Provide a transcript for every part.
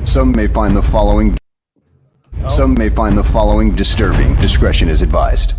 Some may find the following disturbing. Discretion is advised.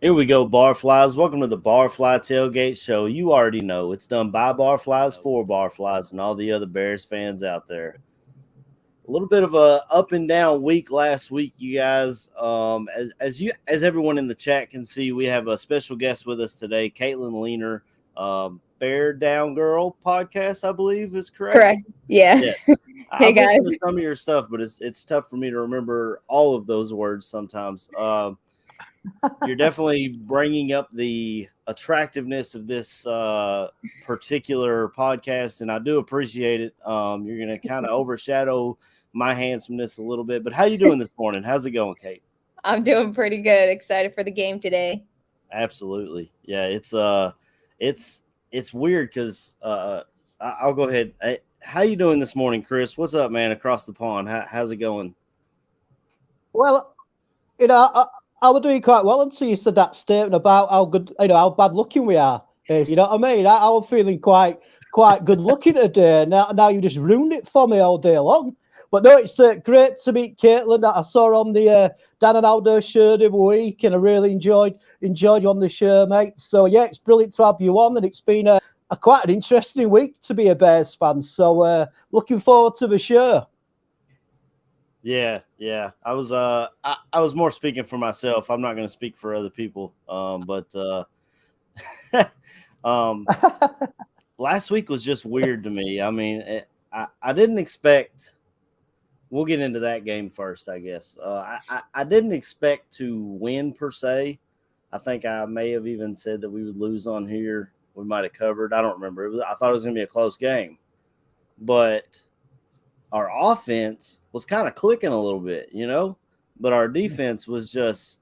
Here we go, Barflies. Welcome to the Barfly Tailgate Show. You already know it's done by Barflies for Barflies and all the other Bears fans out there. A little bit of a up and down week last week, you guys. As everyone in the chat can see, we have a special guest with us today, Caitlin Leaner, Bear Down Girl podcast, I believe is correct. Correct. Yeah. Hey guys, listened to some of your stuff, but it's tough for me to remember all of those words sometimes. You're definitely bringing up the attractiveness of this particular podcast, and I do appreciate it. You're going to kind of overshadow my handsomeness a little bit. But how you doing this morning? How's it going, Kate? I'm doing pretty good. Excited for the game today. Absolutely. Yeah, it's weird because I'll go ahead. How you doing this morning, Chris? What's up, man, across the pond? How's it going? Well, I was doing quite well until you said that statement about how good, how bad looking we are. You know what I mean? I was feeling quite good looking today. Now you just ruined it for me all day long. But no, it's great to meet Caitlin that I saw on the Dan and Aldo show the other week, and I really enjoyed you on the show, mate. So yeah, it's brilliant to have you on, and it's been a quite an interesting week to be a Bears fan. So looking forward to the show. Yeah. I was more speaking for myself. I'm not going to speak for other people. But last week was just weird to me. I mean, I didn't expect. We'll get into that game first, I guess. I didn't expect to win per se. I think I may have even said that we would lose on here. We might have covered. I don't remember. I thought it was going to be a close game, but our offense was kind of clicking a little bit, but our defense was just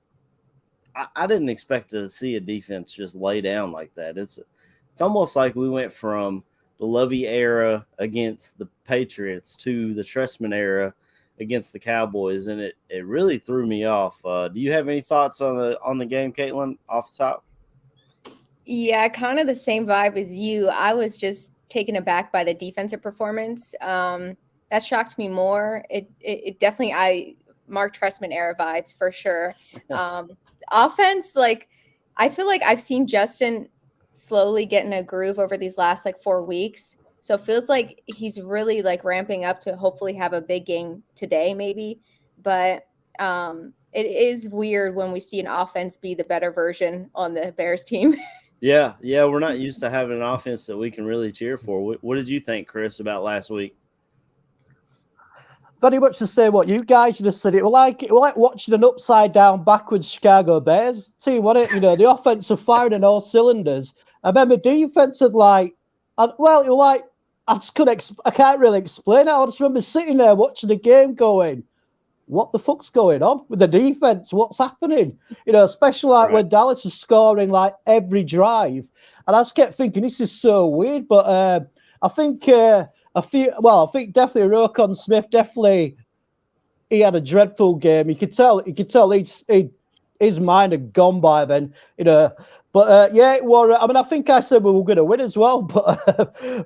I didn't expect to see a defense just lay down like that. It's almost like we went from the Lovey era against the Patriots to the Trestman era against the Cowboys, and it really threw me off. Do you have any thoughts on the game, Caitlin, off the top? Yeah, kind of the same vibe as you. I was just taken aback by the defensive performance. That shocked me more. It definitely, Mark Trestman era vibes for sure. Offense, I feel like I've seen Justin slowly get in a groove over these last 4 weeks. So it feels like he's really ramping up to hopefully have a big game today, maybe. But it is weird when we see an offense be the better version on the Bears team. Yeah, we're not used to having an offense that we can really cheer for. What did you think, Chris, about last week? Very much the same what you guys just said. It was like watching an upside down backwards Chicago Bears team, wasn't it? The offense was firing on all cylinders. I remember defense had I can't really explain it. I just remember sitting there watching the game going, what the fuck's going on with the defense? What's happening? Especially when Dallas is scoring every drive. And I just kept thinking, this is so weird. But I think definitely Roquan Smith definitely he had a dreadful game. You could tell his mind had gone by then, you know. But yeah, it was. I mean, I think I said we were going to win as well. But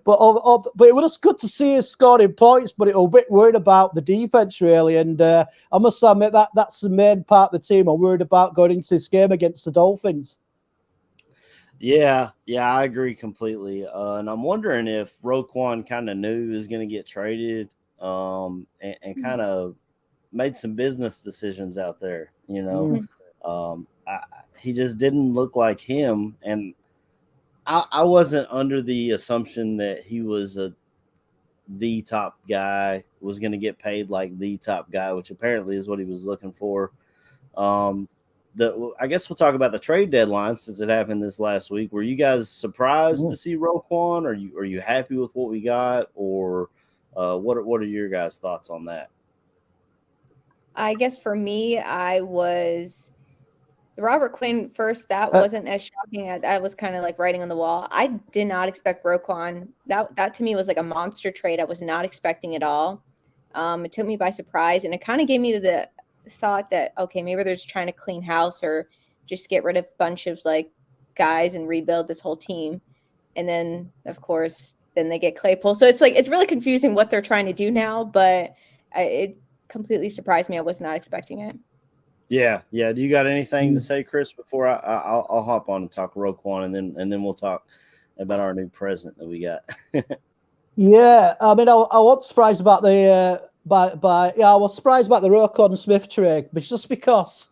but it was good to see us scoring points. But it was a bit worried about the defense really. And I must admit that's the main part of the team I'm worried about going into this game against the Dolphins. Yeah, I agree completely. And I'm wondering if Roquan kind of knew he was going to get traded, and kind of made some business decisions out there. You know, he just didn't look like him, and I wasn't under the assumption that he was the top guy, was going to get paid like the top guy, which apparently is what he was looking for. I guess we'll talk about the trade deadline since it happened this last week. Were you guys surprised to see Roquan? Are you happy with what we got, or what are your guys' thoughts on that? I guess for me, I was Robert Quinn first. That wasn't as shocking. That was kind of like writing on the wall. I did not expect Roquan. That to me was like a monster trade. I was not expecting at all. It took me by surprise, and it kind of gave me the thought that, okay, maybe they're just trying to clean house or just get rid of a bunch of like guys and rebuild this whole team. And then of course, then they get Claypool. So it's like, it's really confusing what they're trying to do now, but it completely surprised me. I was not expecting it. Yeah. Do you got anything to say, Chris, before I'll hop on and talk Roquan, and then we'll talk about our new president that we got? Yeah, I mean, I was surprised about the I was surprised about the Roquan Smith trade, but just because,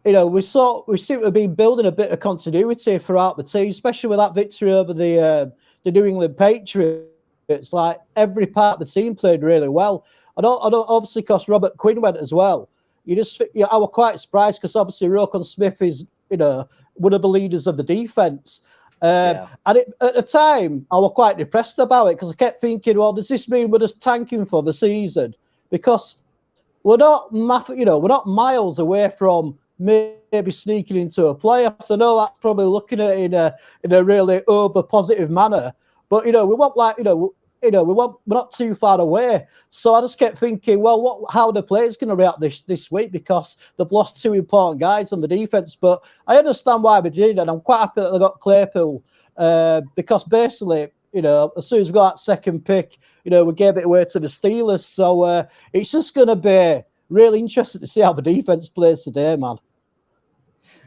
you know, we seem to have been building a bit of continuity throughout the team, especially with that victory over the New England Patriots. It's like every part of the team played really well. I don't obviously because Robert Quinn went as well. I was quite surprised because obviously Roquan Smith is, you know, one of the leaders of the defense. And at the time, I was quite depressed about it because I kept thinking, well, does this mean we're just tanking for the season? Because we're not miles away from maybe sneaking into a playoffs. I know that's probably looking at it in a really over positive manner, but we want we're not too far away. So I just kept thinking, well, how are the players going to react this week because they've lost two important guys on the defense. But I understand why we did, and I'm quite happy that they got Claypool because basically, as soon as we got that second pick, we gave it away to the Steelers. So it's just going to be really interesting to see how the defense plays today, man.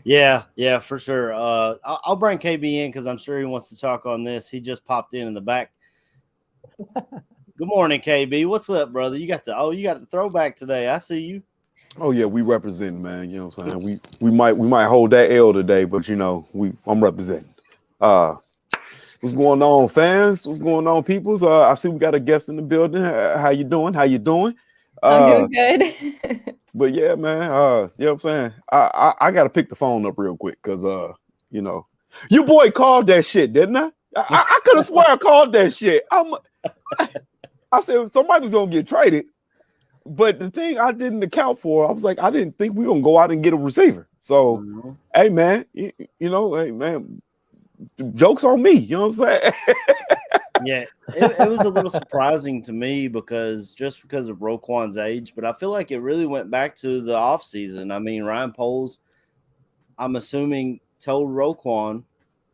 Yeah, for sure. I'll bring KB in because I'm sure he wants to talk on this. He just popped in the back. Good morning, KB. What's up, brother? You got the throwback today. I see you. Oh yeah, we representing, man. You know what I'm saying? We might hold that L today, but I'm representing. What's going on, fans? What's going on, peoples? I see we got a guest in the building. How you doing? I'm doing good. But yeah, man. You know what I'm saying? I gotta pick the phone up real quick because your boy called that shit, didn't I? I could have sworn I called that shit. I said somebody's gonna get traded, but the thing I didn't account for, I was like, I didn't think we were gonna go out and get a receiver. So, hey man, hey man, joke's on me. You know what I'm saying? Yeah, it was a little surprising to me because of Roquan's age, but I feel like it really went back to the offseason. I mean, Ryan Poles, I'm assuming, told Roquan,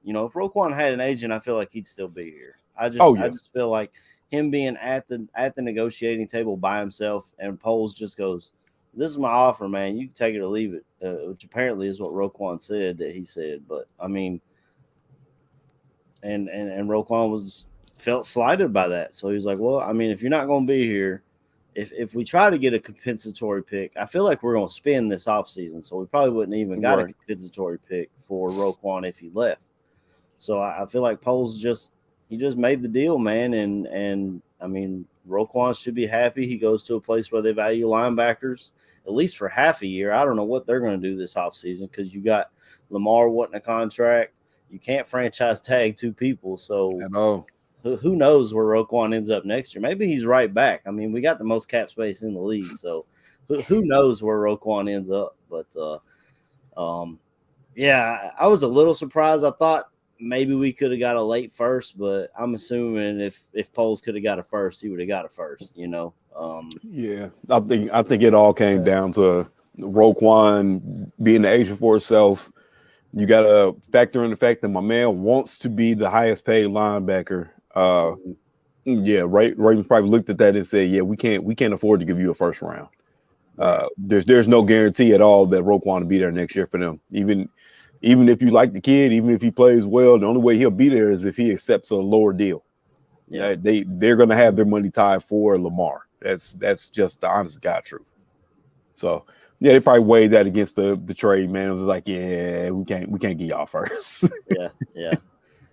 if Roquan had an agent, I feel like he'd still be here. I just feel like him being at the negotiating table by himself, and Poles just goes, "This is my offer, man. You can take it or leave it," which apparently is what Roquan said that he said. But I mean, and Roquan felt slighted by that, so he was like, "Well, I mean, if you're not going to be here, if we try to get a compensatory pick, I feel like we're going to spend this offseason, so we probably wouldn't even got a compensatory pick for Roquan if he left." So I feel like Poles just made the deal, man. And I mean, Roquan should be happy. He goes to a place where they value linebackers, at least for half a year. I don't know what they're going to do this offseason because you got Lamar wanting a contract. You can't franchise tag two people. So who knows where Roquan ends up next year? Maybe he's right back. I mean, we got the most cap space in the league. So who knows where Roquan ends up? But, yeah, I was a little surprised. I thought maybe we could have got a late first, but I'm assuming if Poles could have got a first, he would have got a first. Yeah, I think it all came down to Roquan being the agent for himself. You got to factor in the fact that my man wants to be the highest paid linebacker. Yeah, Ravens probably looked at that and said, "Yeah, we can't afford to give you a first round." There's no guarantee at all that Roquan will be there next year for them. Even if you like the kid, even if he plays well, the only way he'll be there is if he accepts a lower deal. Yeah, they're going to have their money tied for Lamar. That's just the honest to God truth. So yeah, they probably weighed that against the trade, man. It was like, yeah, we can't get y'all first. Yeah.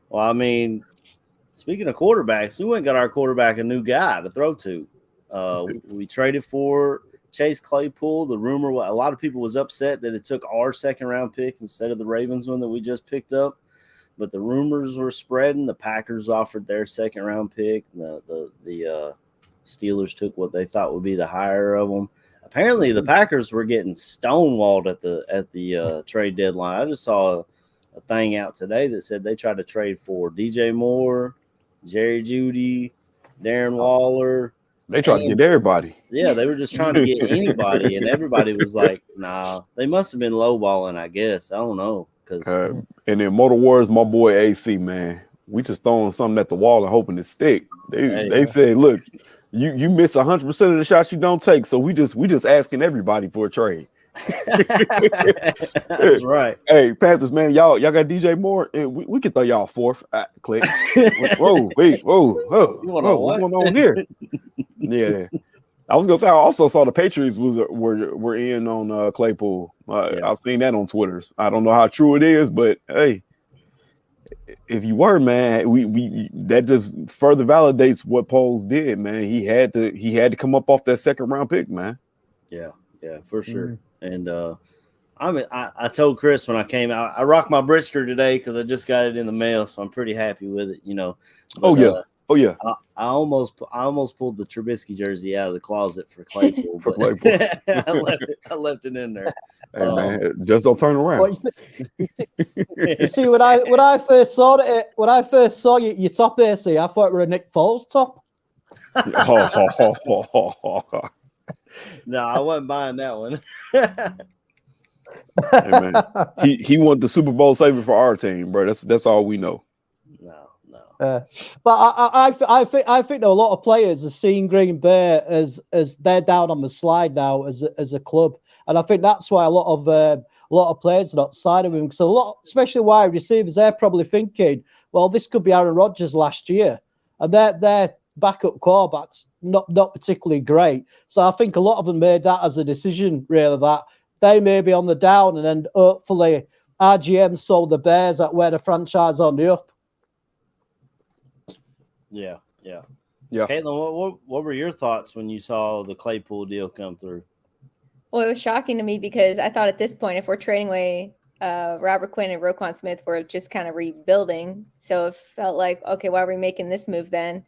Well, I mean, speaking of quarterbacks, we went and got our quarterback a new guy to throw to. We traded for Chase Claypool. The rumor, a lot of people was upset that it took our second round pick instead of the Ravens one that we just picked up. But the rumors were spreading. The Packers offered their second round pick. The Steelers took what they thought would be the higher of them. Apparently, the Packers were getting stonewalled at the trade deadline. I just saw a thing out today that said they tried to trade for DJ Moore, Jerry Jeudy, Darren Waller. They tried to get everybody. Yeah, they were just trying to get anybody, and everybody was like, "Nah." They must have been lowballing, I guess. I don't know. And then Motor Wars, my boy AC, man, we just throwing something at the wall and hoping to stick. They say, look, you miss 100% of the shots you don't take, so we just asking everybody for a trade. That's right. Hey, Panthers, man, y'all got DJ Moore, and we can throw y'all fourth. Click. Whoa, what's going on here? Yeah. I was gonna say I also saw the Patriots were in on Claypool. I've seen that on Twitter. I don't know how true it is, but hey, if you were, man, we that just further validates what Poles did, man. He had to come up off that second round pick, man. Yeah, for sure. And I told Chris when I came out, I rocked my Brisker today because I just got it in the mail, so I'm pretty happy with it. But, Oh yeah. I almost pulled the Trubisky jersey out of the closet for Claypool. I left it in there. Hey man, just don't turn around. You see, when I first saw your top AC, I thought it were a Nick Foles top. No, I wasn't buying that one. Hey man, he won the Super Bowl saver for our team, bro. That's all we know. No. But I think a lot of players are seeing Green Bay as they're down on the slide now as a club, and I think that's why a lot of players are not signing with him. Because especially wide receivers, they're probably thinking, well, this could be Aaron Rodgers last year, and their backup quarterbacks not particularly great. So I think a lot of them made that as a decision, really, that they may be on the down, and then hopefully our GM sold the Bears at where the franchise on the up. Yeah. Caitlin, what were your thoughts when you saw the Claypool deal come through? Well, it was shocking to me because I thought at this point, if we're trading away Robert Quinn and Roquan Smith, we're just kind of rebuilding. So it felt like, okay, why are we making this move then?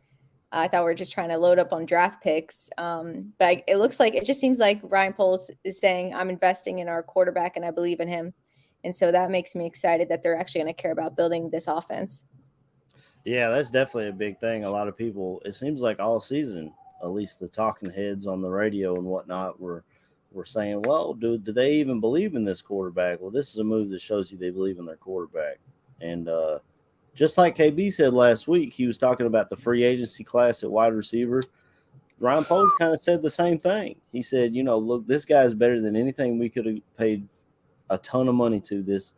I thought we were just trying to load up on draft picks. But it just seems like Ryan Poles is saying, I'm investing in our quarterback and I believe in him. And so that makes me excited that they're actually going to care about building this offense. Yeah, that's definitely a big thing. A lot of people, it seems like all season, at least the talking heads on the radio and whatnot were saying, well, do they even believe in this quarterback? Well, this is a move that shows you they believe in their quarterback. And just like KB said last week, he was talking about the free agency class at wide receiver. Ryan Poles kind of said the same thing. He said, look, this guy is better than anything we could have paid a ton of money to this,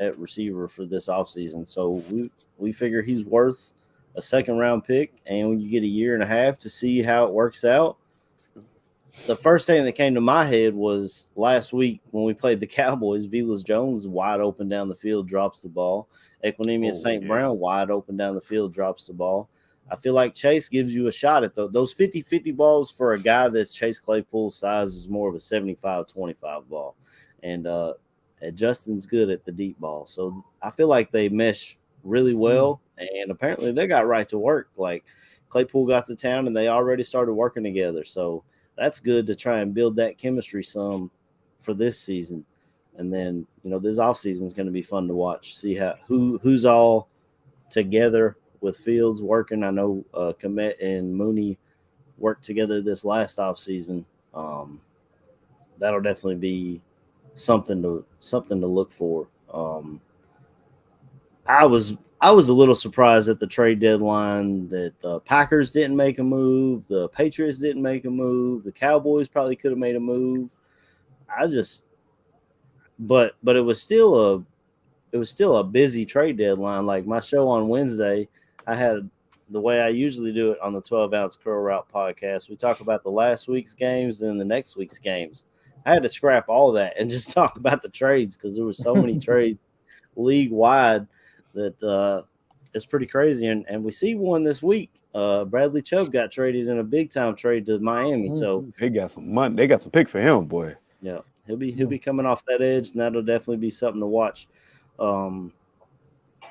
at receiver for this offseason. So we figure he's worth a second round pick, and when you get a year and a half to see how it works out. The first thing that came to my head was last week when we played the Cowboys, Velas Jones wide open down the field, drops the ball. Equinemius St. Brown wide open down the field, drops the ball. I feel like Chase gives you a shot at those 50-50 balls for a guy that's Chase Claypool's size is more of a 75-25 ball. And Justin's good at the deep ball. So I feel like they mesh really well, and apparently they got right to work. Like Claypool got to town and they already started working together. So that's good to try and build that chemistry some for this season. And then, this offseason is going to be fun to watch, see who's all together with Fields working. I know Komet and Mooney worked together this last offseason. That'll definitely be something to look for. I was a little surprised at the trade deadline that the Packers didn't make a move, the Patriots didn't make a move, the Cowboys probably could have made a move. But it was still a busy trade deadline. Like my show on Wednesday, I had the way I usually do it on the 12-ounce curl route podcast. We talk about the last week's games and the next week's games. I had to scrap all that and just talk about the trades because there were so many trades league wide that it's pretty crazy. And we see one this week. Bradley Chubb got traded in a big time trade to Miami. So they got some money. They got some pick for him, boy. Yeah, he'll be coming off that edge, and that'll definitely be something to watch.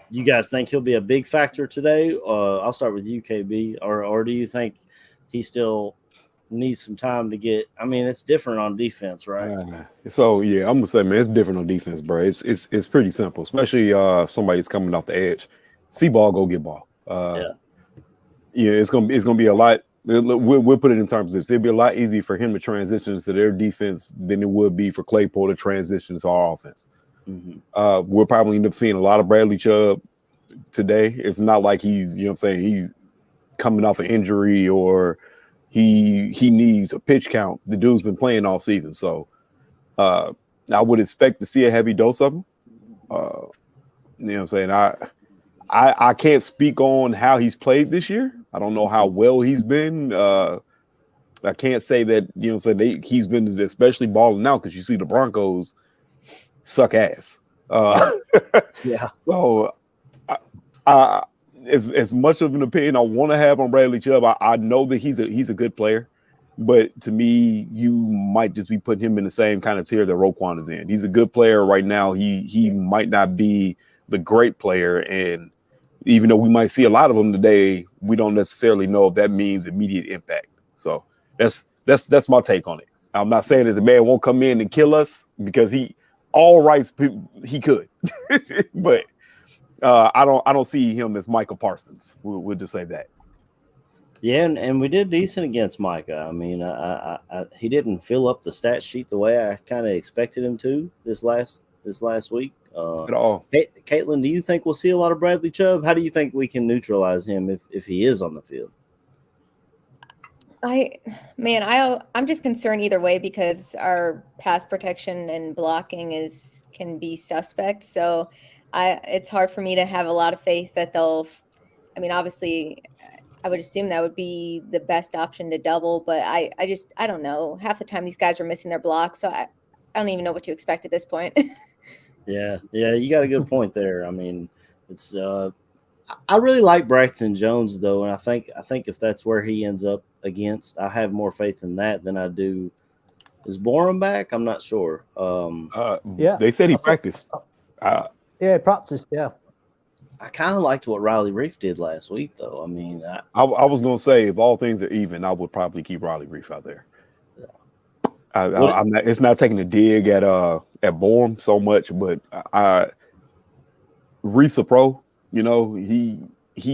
You guys think he'll be a big factor today? I'll start with you, KB. Or do you think he still needs some time to get? I mean, it's different on defense, right? So yeah, I'm gonna say, man, it's different on defense, bro. It's pretty simple, especially if somebody's coming off the edge. See ball, go get ball. Yeah, it's gonna be a lot. We'll put it in terms of this. It'd be a lot easier for him to transition to their defense than it would be for Claypool to transition to our offense. Mm-hmm. We'll probably end up seeing a lot of Bradley Chubb today. It's not like he's, he's coming off an injury or he needs a pitch count. The dude's been playing all season. So I would expect to see a heavy dose of him. I can't speak on how he's played this year. I don't know how well he's been. I can't say that, he's been especially balling out because you see the Broncos suck ass. Yeah. So as much of an opinion I want to have on Bradley Chubb, I know that he's a good player, but to me, you might just be putting him in the same kind of tier that Roquan is in. He's a good player right now. He might not be the great player, and even though we might see a lot of them today, we don't necessarily know if that means immediate impact. So that's my take on it. I'm not saying that the man won't come in and kill us because he could, but I don't see him as Michael Parsons. We'll just say that. Yeah, and we did decent against Micah. I mean, he didn't fill up the stat sheet the way I kind of expected him to this last week. At all. Caitlin, do you think we'll see a lot of Bradley Chubb? How do you think we can neutralize him if he is on the field? I'm just concerned either way because our pass protection and blocking can be suspect. So it's hard for me to have a lot of faith that obviously I would assume that would be the best option to double, but I don't know. Half the time these guys are missing their blocks, so I don't even know what to expect at this point. Yeah, you got a good point there. I mean, it's I really like Braxton Jones though, and I think if that's where he ends up against, I have more faith in that than I do. Is Borum back? I'm not sure. Yeah, they said he practiced. Yeah, practiced. Yeah. I kind of liked what Riley Reef did last week, though. I mean, I was going to say, if all things are even, I would probably keep Riley Reef out there. I'm not. It's not taking a dig at Borum so much, but Reef's a pro. He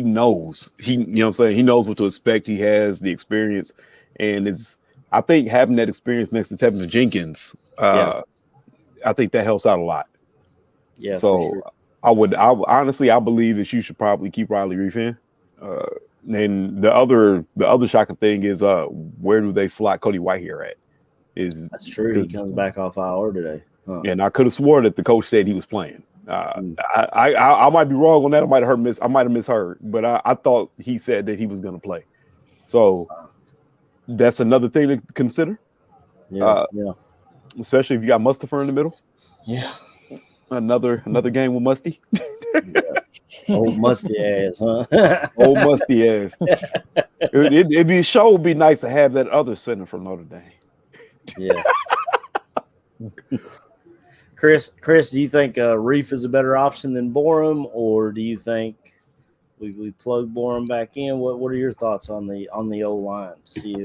knows. He knows what to expect. He has the experience, and I think having that experience next to Tevin Jenkins, I think that helps out a lot. Yeah. So sure. I honestly believe that you should probably keep Riley Reef in. Then the other shocking thing is where do they slot Cody Whitehair at? That's true. He comes back off IR today. Huh. And I could have swore that the coach said he was playing. I might be wrong on that. I might have misheard, but I thought he said that he was going to play. So that's another thing to consider. Yeah. Especially if you got Mustafa in the middle. Yeah. Another game with Musty. Yeah. Old musty ass, huh? Old musty ass. It'd be nice to have that other center from Notre Dame. Yeah. Chris, do you think Reef is a better option than Borum, or do you think we plug Borum back in? What are your thoughts on the O line? See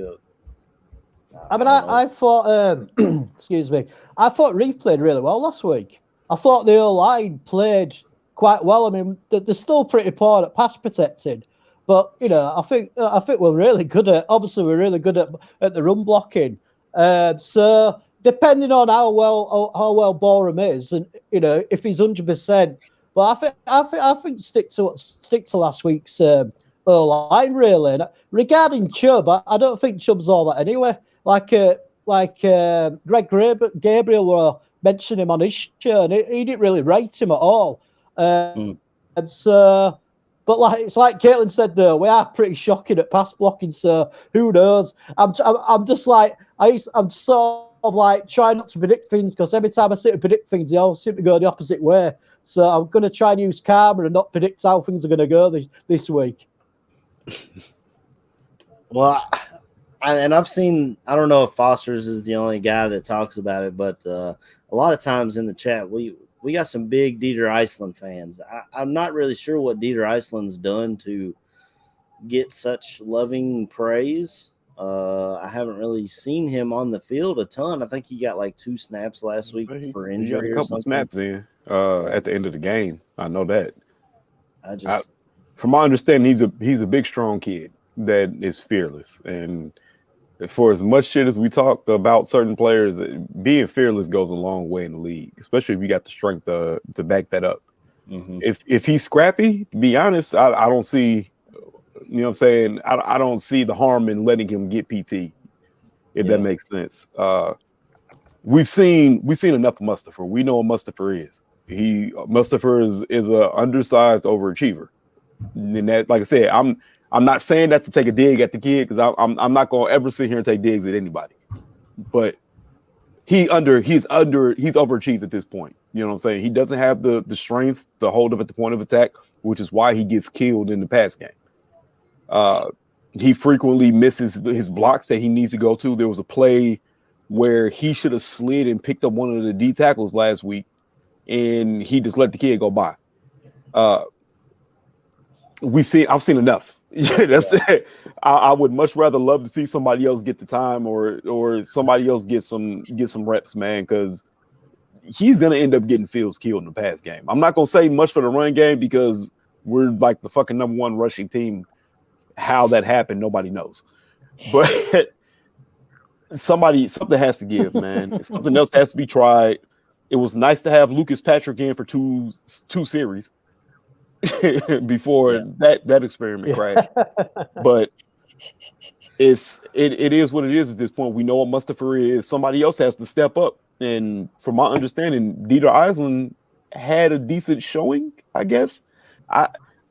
I mean, don't know. I thought, excuse me, I thought Reeve played really well last week. I thought the O-line played quite well. I mean, they're still pretty poor at pass protecting, but I think we're really good at. Obviously, we're really good at the run blocking. So depending on how well Borum is, and if he's 100%, but I think stick to last week's O-line really. And regarding Chubb, I don't think Chubb's all that anyway. Like Greg Gabriel were mentioning him on his show, and he didn't really rate him at all. And so, but it's like Caitlin said, though, we are pretty shocking at pass blocking. So who knows? I'm just like I'm sort of like trying not to predict things, because every time I sit to predict things, they all seem to go the opposite way. So I'm going to try and use karma and not predict how things are going to go this week. Well, I've seen, I don't know if Foster's is the only guy that talks about it, but a lot of times in the chat, we got some big Dieter Iceland fans. I'm not really sure what Dieter Iceland's done to get such loving praise. I haven't really seen him on the field a ton. I think he got like 2 snaps last week for injury. He got a couple snaps in at the end of the game. I know that. From my understanding, he's a big, strong kid that is fearless. And for as much shit as we talk about certain players, being fearless goes a long way in the league, especially if you got the strength to back that up. Mm-hmm. If he's scrappy, to be honest, I don't see, you know what I'm saying? I don't see the harm in letting him get PT, if that makes sense. We've seen enough of Mustipher. We know what Mustipher is. Mustipher is a undersized overachiever. And that, like I said, I'm not saying that to take a dig at the kid, because I'm not gonna ever sit here and take digs at anybody. But he's overachieved at this point. You know what I'm saying? He doesn't have the strength to hold up at the point of attack, which is why he gets killed in the pass game. He frequently misses his blocks that he needs to go to. There was a play where he should have slid and picked up one of the D tackles last week, and he just let the kid go by. I've seen enough. Yeah, that's it. I would much rather love to see somebody else get the time, or somebody else get some reps, man, because he's gonna end up getting Fields killed in the pass game. I'm not gonna say much for the run game, because we're like the fucking number 1 rushing team. How that happened, nobody knows. But something has to give, man. Something else has to be tried. It was nice to have Lucas Patrick in for two series before that experiment crashed. But it is what it is at this point. We know what Mustipher is. Somebody else has to step up. And from my understanding, Dieter Iceland had a decent showing, I guess.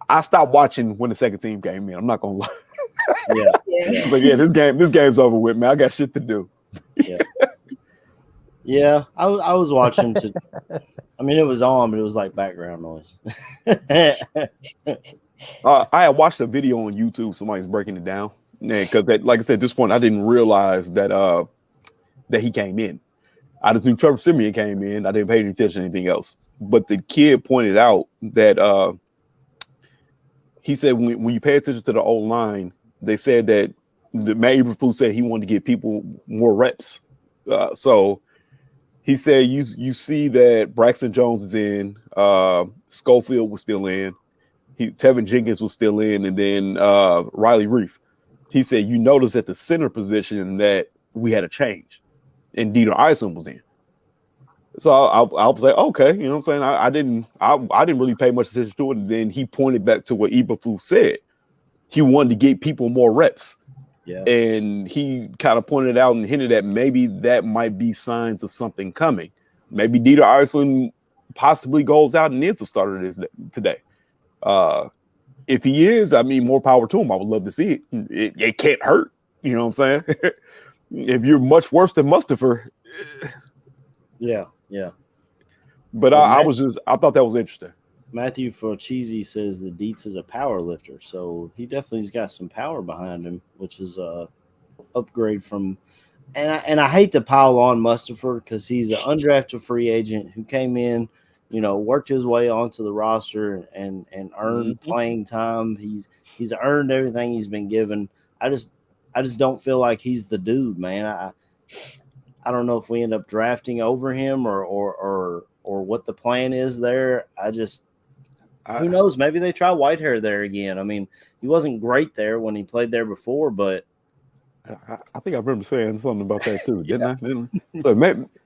I stopped watching when the second team came in. I'm not gonna lie. But this game's over with, man. I got shit to do. I was watching to. I mean, it was on, but it was like background noise. I had watched a video on YouTube. Somebody's breaking it down, because like I said, at this point, I didn't realize that he came in. I just knew Trevor Siemian came in. I didn't pay any attention to anything else. But the kid pointed out that he said when you pay attention to the old line, they said that Matt Eberflus said he wanted to give people more reps. So he said you see that Braxton Jones is in, Schofield was still in, Tevin Jenkins was still in, and then Riley Reif. He said you notice at the center position that we had a change, and Dieter Iceland was in. So I was like, okay, you know what I'm saying? I didn't really pay much attention to it. And then he pointed back to what Eberflus said. He wanted to get people more reps. Yeah. And he kind of pointed out and hinted at maybe that might be signs of something coming. Maybe Dieter Iceland possibly goes out and is the starter today. If he is, I mean, more power to him. I would love to see it. It can't hurt. You know what I'm saying? If you're much worse than Mustipher. Yeah. But I thought that was interesting. Matthew Cheesy says the Dietz is a power lifter, so he definitely's got some power behind him, which is a upgrade from. And I hate to pile on Mustipher, because he's an undrafted free agent who came in, worked his way onto the roster and earned playing time. He's earned everything he's been given. I just don't feel like he's the dude, man. I don't know if we end up drafting over him or what the plan is there. Who knows? Maybe they try Whitehair there again. I mean, he wasn't great there when he played there before, but I think I remember saying something about that too, didn't I? So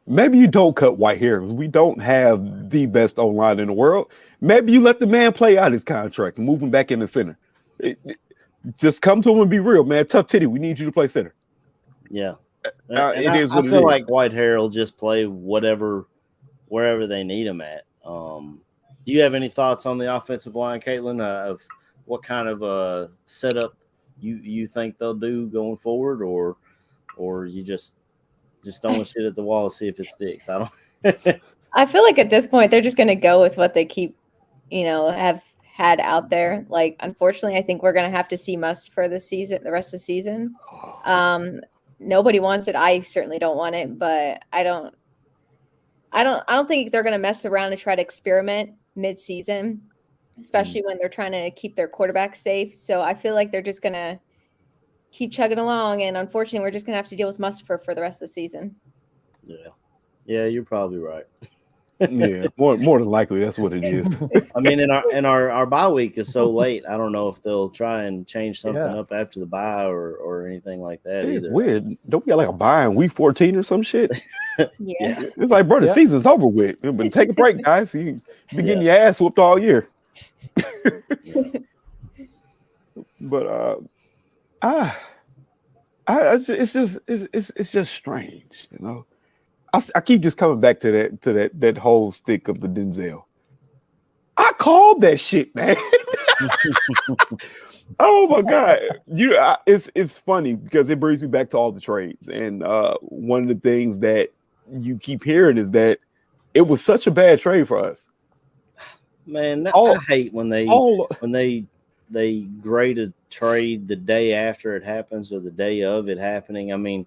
maybe you don't cut Whitehair because we don't have the best O-line in the world. Maybe you let the man play out his contract and move him back in the center. Just come to him and be real, man. Tough titty. We need you to play center. Yeah. I feel like Whitehair will just play wherever they need him at. Do you have any thoughts on the offensive line, Caitlin, of what kind of setup you think they'll do going forward, or you just throwing shit at the wall to see if it sticks? I don't. I feel like at this point they're just going to go with what they keep, have had out there. Like, unfortunately, I think we're going to have to see Must for the rest of the season. Nobody wants it. I certainly don't want it, but I don't think they're going to mess around and try to experiment mid-season, especially when they're trying to keep their quarterback safe. So I feel like they're just going to keep chugging along, and unfortunately, we're just going to have to deal with Must for the rest of the season. Yeah, you're probably right. Yeah, more than likely that's what it is. I mean, in our bye week is so late. I don't know if they'll try and change something up after the bye or anything like that. It's weird. Don't we got like a bye in week 14 or some shit? Yeah. It's like, bro, the season's over with. But take a break, guys. You been getting your ass whooped all year. But it's just strange, I keep just coming back to that whole stick of the Denzel. I called that shit, man. Oh my God. It's funny because it brings me back to all the trades. And one of the things that you keep hearing is that it was such a bad trade for us. Man, I hate when they grade a trade the day after it happens or the day of it happening. I mean,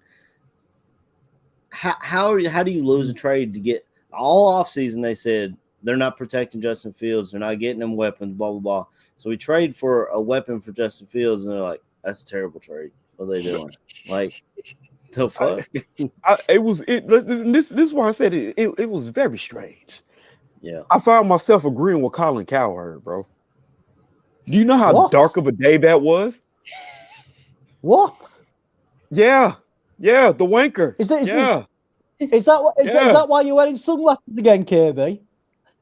how do you lose a trade to get all offseason? They said they're not protecting Justin Fields, they're not getting him weapons, blah blah blah. So we trade for a weapon for Justin Fields, and they're like, "That's a terrible trade." What are they doing? Like, the fuck? This is why I said it was very strange. Yeah, I found myself agreeing with Colin Cowherd, bro. Do you know how dark of a day that was? What? Yeah, the wanker. Is that why you're wearing sunglasses again, KB?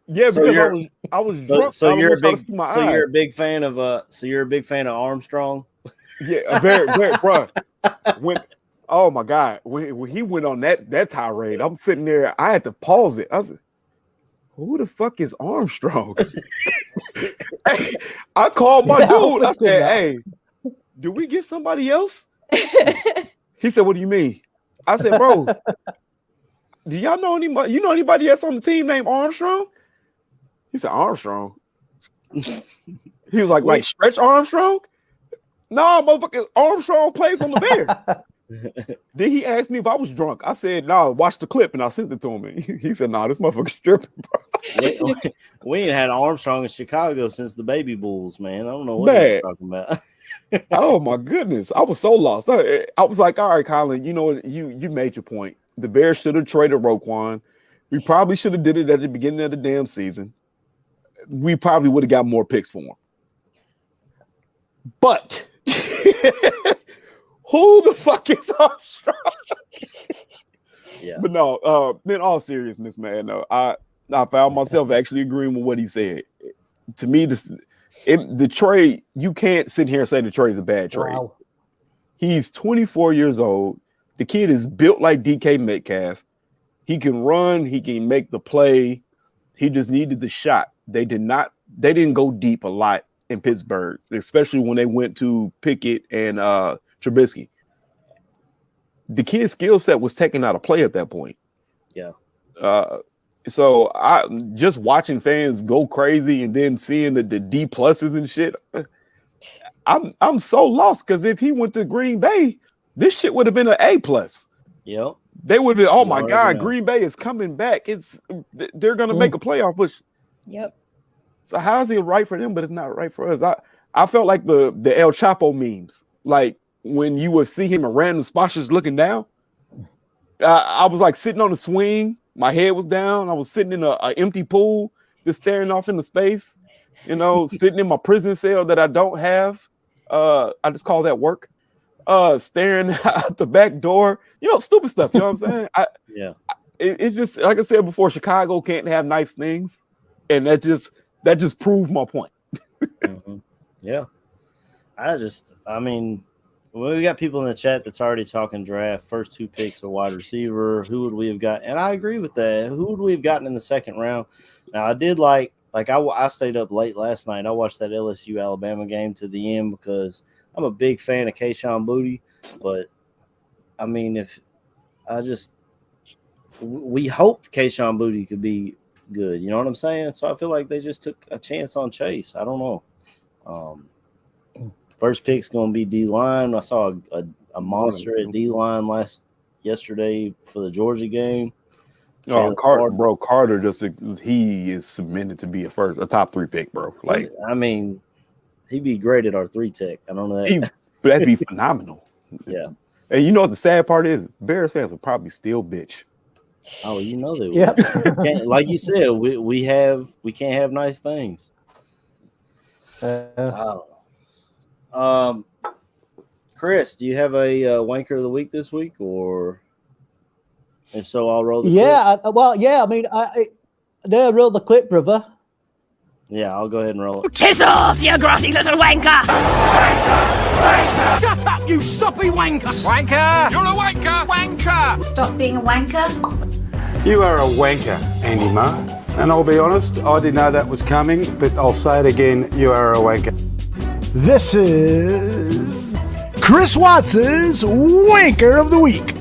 Yeah, so because I was drunk. So you're a big fan of Armstrong? Yeah, very bro. Oh my God, when he went on that tirade, I'm sitting there. I had to pause it. I was like, who the fuck is Armstrong? I called my dude. I said, "Hey, do we get somebody else?" He said, "What do you mean?" I said, "Bro, do y'all know anybody? You know anybody else on the team named Armstrong?" He said, "Armstrong." He was like Stretch Armstrong? No, motherfucker, Armstrong plays on the Bears. Then he asked me if I was drunk. I said, "No, watch the clip," and I sent it to him. He said, "No, this motherfucker's stripping, bro." We ain't had Armstrong in Chicago since the Baby Bulls, man. I don't know what you're talking about. Oh my goodness, I was so lost. I was like, "All right, Colin, you know what? You made your point. The Bears should have traded Roquan. We probably should have did it at the beginning of the damn season. We probably would have got more picks for him. But who the fuck is Armstrong?" Yeah. But no, in all seriousness, man, no, I found myself actually agreeing with what he said. To me, the trade, you can't sit here and say the trade is a bad trade. Wow. He's 24 years old. The kid is built like DK Metcalf. He can run. He can make the play. He just needed the shot. They didn't go deep a lot in Pittsburgh, especially when they went to Pickett and Trubisky. The kid's skill set was taken out of play at that point. Yeah. So I just watching fans go crazy and then seeing the D pluses and shit. I'm so lost because if he went to Green Bay, this shit would have been an A plus. Yep. They would have been, oh my God, Green Bay is coming back. They're gonna make a playoff push. Yep. So how is it right for them, but it's not right for us? I felt like the El Chapo memes. Like when you would see him in random spots just looking down. I was like sitting on the swing. My head was down. I was sitting in an empty pool, just staring off into space, sitting in my prison cell that I don't have. I just call that work. Staring out the back door, stupid stuff. You know what I'm saying? It's just like I said before, Chicago can't have nice things. And that just proved my point. Mm-hmm. Yeah. We got people in the chat that's already talking draft. First 2 picks are wide receiver. Who would we have got? And I agree with that. Who would we have gotten in the second round? Now, I did I stayed up late last night. I watched that LSU Alabama game to the end because I'm a big fan of Kayshon Boutte. But, we hoped Kayshon Boutte could be good. You know what I'm saying? So I feel like they just took a chance on Chase. I don't know. First pick's going to be D-line. I saw a monster at D-line yesterday for the Georgia game. Oh, Carter he is cemented to be a top 3 pick, bro. He'd be great at our 3 tech. I don't know that. That'd be phenomenal. Yeah. And you know what the sad part is? Bears fans will probably still bitch. Oh, they would. Yeah. Like you said, we can't have nice things. I don't know. Chris, do you have a wanker of the week this week, or if so, I'll roll the clip. They roll the clip, brother. Yeah, I'll go ahead and roll it. Piss off, you grassy little wanker! Shut up, you soppy wanker! Wanker! You're a wanker! Wanker! Stop being a wanker. You are a wanker, Andy Marr. And I'll be honest, I didn't know that was coming, but I'll say it again, you are a wanker. This is Chris Watts's Wanker of the Week.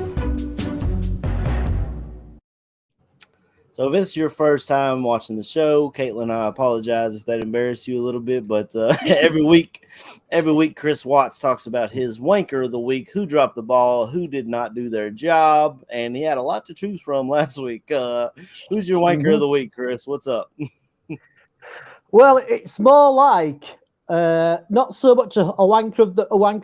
So if it's your first time watching the show, Caitlin, I apologize if that embarrassed you a little bit, but every week, Chris Watts talks about his wanker of the week, who dropped the ball, who did not do their job, and he had a lot to choose from last week. Who's your wanker of the week, Chris? What's up? Well, it's more like not so much a wanker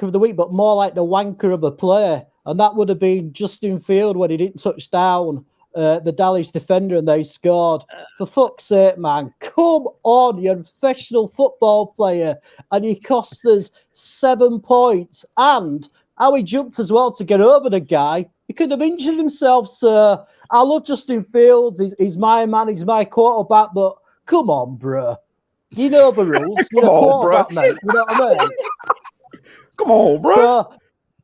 of the week, but more like the wanker of a player, and that would have been Justin Field when he didn't touch down the Dallas defender and they scored. For fuck's sake, man, come on, you're a professional football player and you cost us 7 points. And how he jumped as well to get over the guy. He could have injured himself, sir. I love Justin Fields. He's my man. He's my quarterback. But come on, bro. You know the rules. You're a quarterback, mate. You know what I mean? Come on, bro.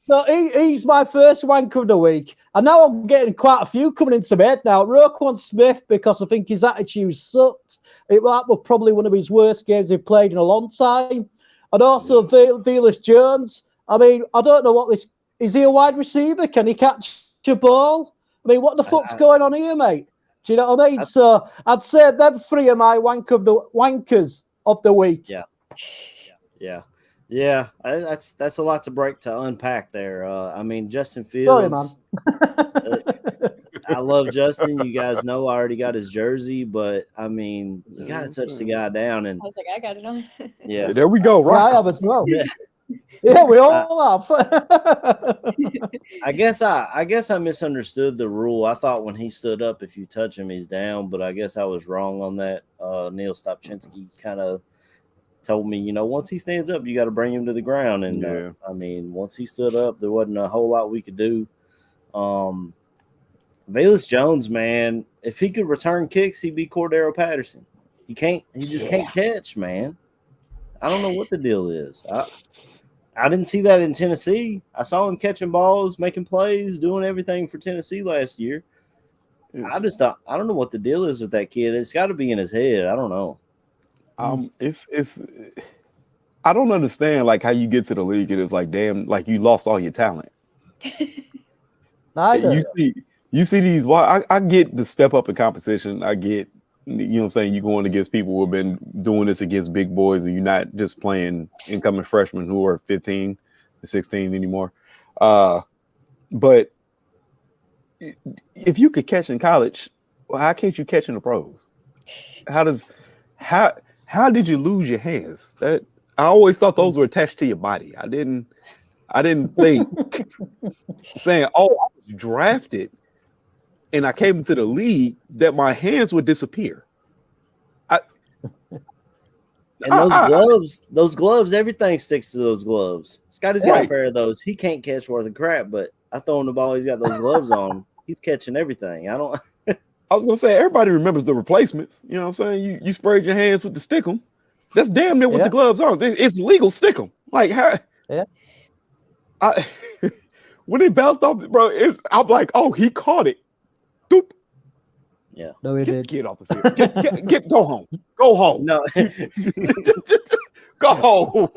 So he's my first wanker of the week. And now I'm getting quite a few coming into my head now. Roquan Smith, because I think his attitude sucked. That was probably one of his worst games he's played in a long time. And also Velus Jones. I mean, I don't know what this... Is he a wide receiver? Can he catch a ball? I mean, what the fuck's going on here, mate? Do you know what I mean? So I'd say them 3 are my wankers of the week. Yeah, that's a lot to break to unpack there. Justin Fields. Sorry, man. I love Justin. You guys know I already got his jersey, but you got to touch the guy down. And I was like, I got it on. Yeah, there we go. Right, I have as well. Yeah, we all have. I guess I misunderstood the rule. I thought when he stood up, if you touch him, he's down. But I guess I was wrong on that. Neil Stopchinski kind of told me, once he stands up, you got to bring him to the ground. And once he stood up, there wasn't a whole lot we could do. Velus Jones, man, if he could return kicks, he'd be Cordero Patterson. He just can't catch, man. I don't know what the deal is. I didn't see that in Tennessee. I saw him catching balls, making plays, doing everything for Tennessee last year. I don't know what the deal is with that kid. It's got to be in his head. I don't know. It's I don't understand how you get to the league and it's like, damn, you lost all your talent. You see these. Well, I get the step up in competition. I get, what I'm saying, you're going against people who have been doing this against big boys, and you're not just playing incoming freshmen who are 15 to 16 anymore. But if you could catch in college, well, how can't you catch in the pros? How did you lose your hands? That I always thought those were attached to your body. I I didn't think saying, "Oh, I was drafted and I came into the league," that my hands would disappear. And those gloves, everything sticks to those gloves. Scotty's got a pair of those. He can't catch worth of crap, but I throw him the ball. He's got those gloves on. He's catching everything. I was gonna say everybody remembers the replacements. You know what I'm saying? You sprayed your hands with the stickum. That's damn near what the gloves are. It's legal stickum. Like how? Yeah. When it bounced off, bro, I'm like, oh, he caught it. Doop. Yeah. No, he did. Get off the field. Go home. Go home. No. Go home.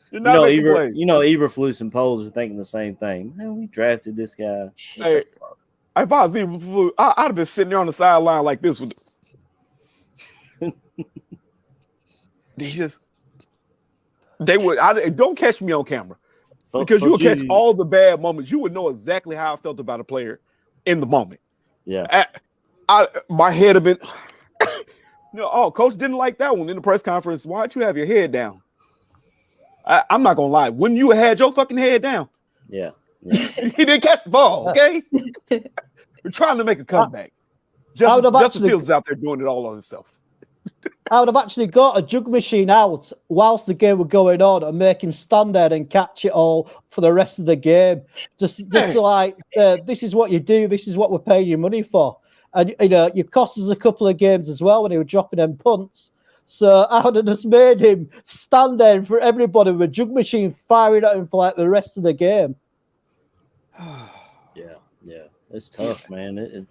You're not making plays. Eberflus and Poles are thinking the same thing. Man, we drafted this guy. Hey, if I was Eberflus, I'd have been sitting there on the sideline like this with. They would. Don't catch me on camera because you would catch all the bad moments. You would know exactly how I felt about a player in the moment. Yeah. My head have been. Coach didn't like that one in the press conference. Why'd you have your head down? I'm not gonna lie. Wouldn't you have had your fucking head down? Yeah. He didn't catch the ball. Okay. We're trying to make a comeback. Justin Fields is out there doing it all on himself. I would have actually got a jug machine out whilst the game was going on and make him stand there and catch it all for the rest of the game. Just like, this is what you do. This is what we're paying you money for. And, you cost us a couple of games as well when he was dropping them punts. So I would have just made him stand there in front of everybody with a jug machine firing at him for like the rest of the game. Yeah. It's tough, man.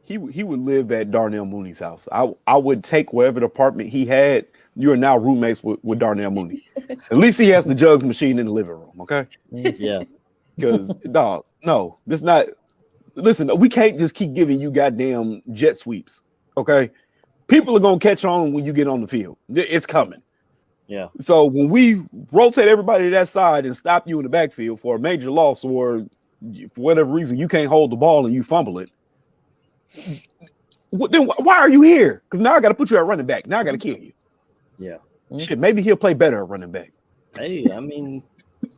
He would live at Darnell Mooney's house. I would take whatever department he had. You are now roommates with Darnell Mooney. At least he has the jugs machine in the living room, okay? Yeah. Because, dog, no, this not. Listen, we can't just keep giving you goddamn jet sweeps, okay? People are going to catch on when you get on the field. It's coming. Yeah. So when we rotate everybody to that side and stop you in the backfield for a major loss or for whatever reason you can't hold the ball and you fumble it, then why are you here? Because now I got to put you at running back. Now I got to kill you. Yeah. Shit, maybe he'll play better at running back. Hey, I mean,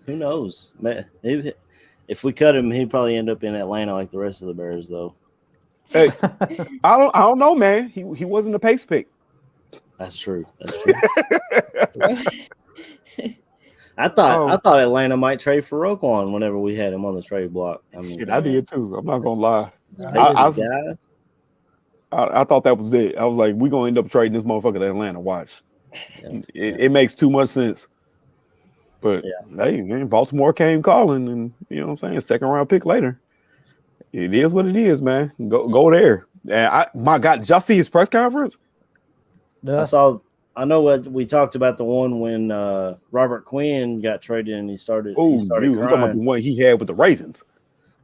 who knows? If we cut him, he'd probably end up in Atlanta like the rest of the Bears, though. Hey, I don't know, man. He wasn't a pace pick. That's true. I thought Atlanta might trade for Roquan whenever we had him on the trade block. I mean, shit, I did too. I'm not gonna lie. I thought that was it. I was like, we're gonna end up trading this motherfucker to Atlanta. Watch. It makes too much sense. But hey, man, Baltimore came calling, and you know what I'm saying, second round pick later. It is what it is, man. Go there. And my God, did y'all see his press conference? No. I know what we talked about, the one when Robert Quinn got traded and he started. Oh, I'm talking about the one he had with the Ravens.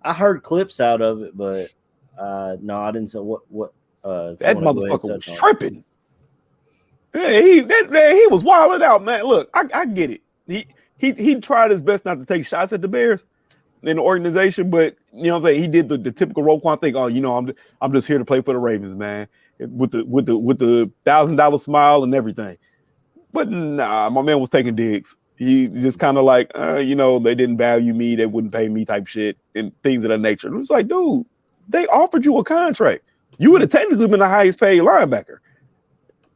I heard clips out of it, but no, I didn't say what. That motherfucker was tripping. Yeah, he was wilding out, man. Look, I get it. He tried his best not to take shots at the Bears in the organization, but you know what I'm saying, he did the typical Roquan thing. Oh, I'm just here to play for the Ravens, man. With the $1,000 smile and everything. But nah, my man was taking digs. He just kind of like, they didn't value me, they wouldn't pay me type shit and things of that nature. And it was like, dude, they offered you a contract. You would have technically been the highest paid linebacker.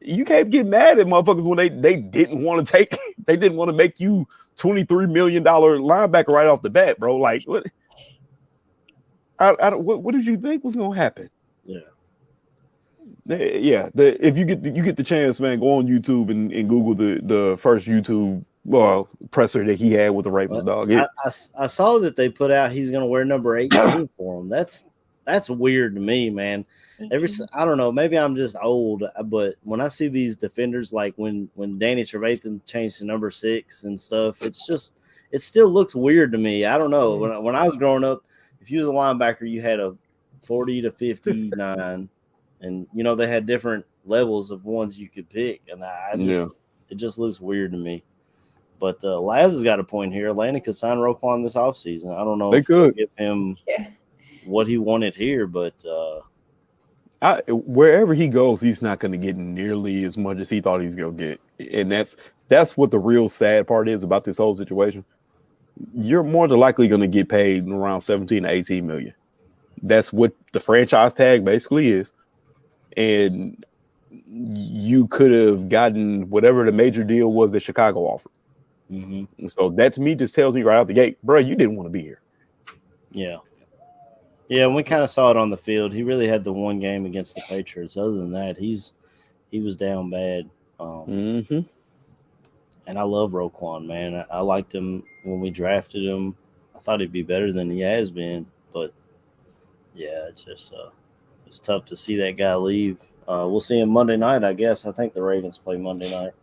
You can't get mad at motherfuckers when they didn't want to they didn't want to make you $23 million linebacker right off the bat, bro. Like what? What did you think was gonna happen? Yeah. If you get the chance, man, go on YouTube and Google the first YouTube presser that he had with the Ravens, dog. I saw that they put out he's gonna wear number 18 for him. That's weird to me, man. I don't know, maybe I'm just old, but when I see these defenders, like when Danny Trevathan changed to number 6 and stuff, it still looks weird to me. I don't know. When I was growing up, if you was a linebacker, you had a 40 to 59, and they had different levels of ones you could pick, and it just looks weird to me. But Laz has got a point here. Atlanta could sign Roquan this offseason. I don't know if could give him what he wanted here, but wherever he goes, he's not going to get nearly as much as he thought he was going to get, and that's what the real sad part is about this whole situation. you're more than likely going to get paid around 17 to 18 million. That's what the franchise tag basically is. And you could have gotten whatever the major deal was that Chicago offered. And so that to me just tells me right out the gate, bro, you didn't want to be here. Yeah. Yeah, we kind of saw it on the field. He really had the one game against the Patriots. Other than that, he was down bad. And I love Roquan, man. I liked him when we drafted him. I thought he'd be better than he has been, but yeah, it's just it's tough to see that guy leave. We'll see him Monday night, I guess. I think the Ravens play Monday night,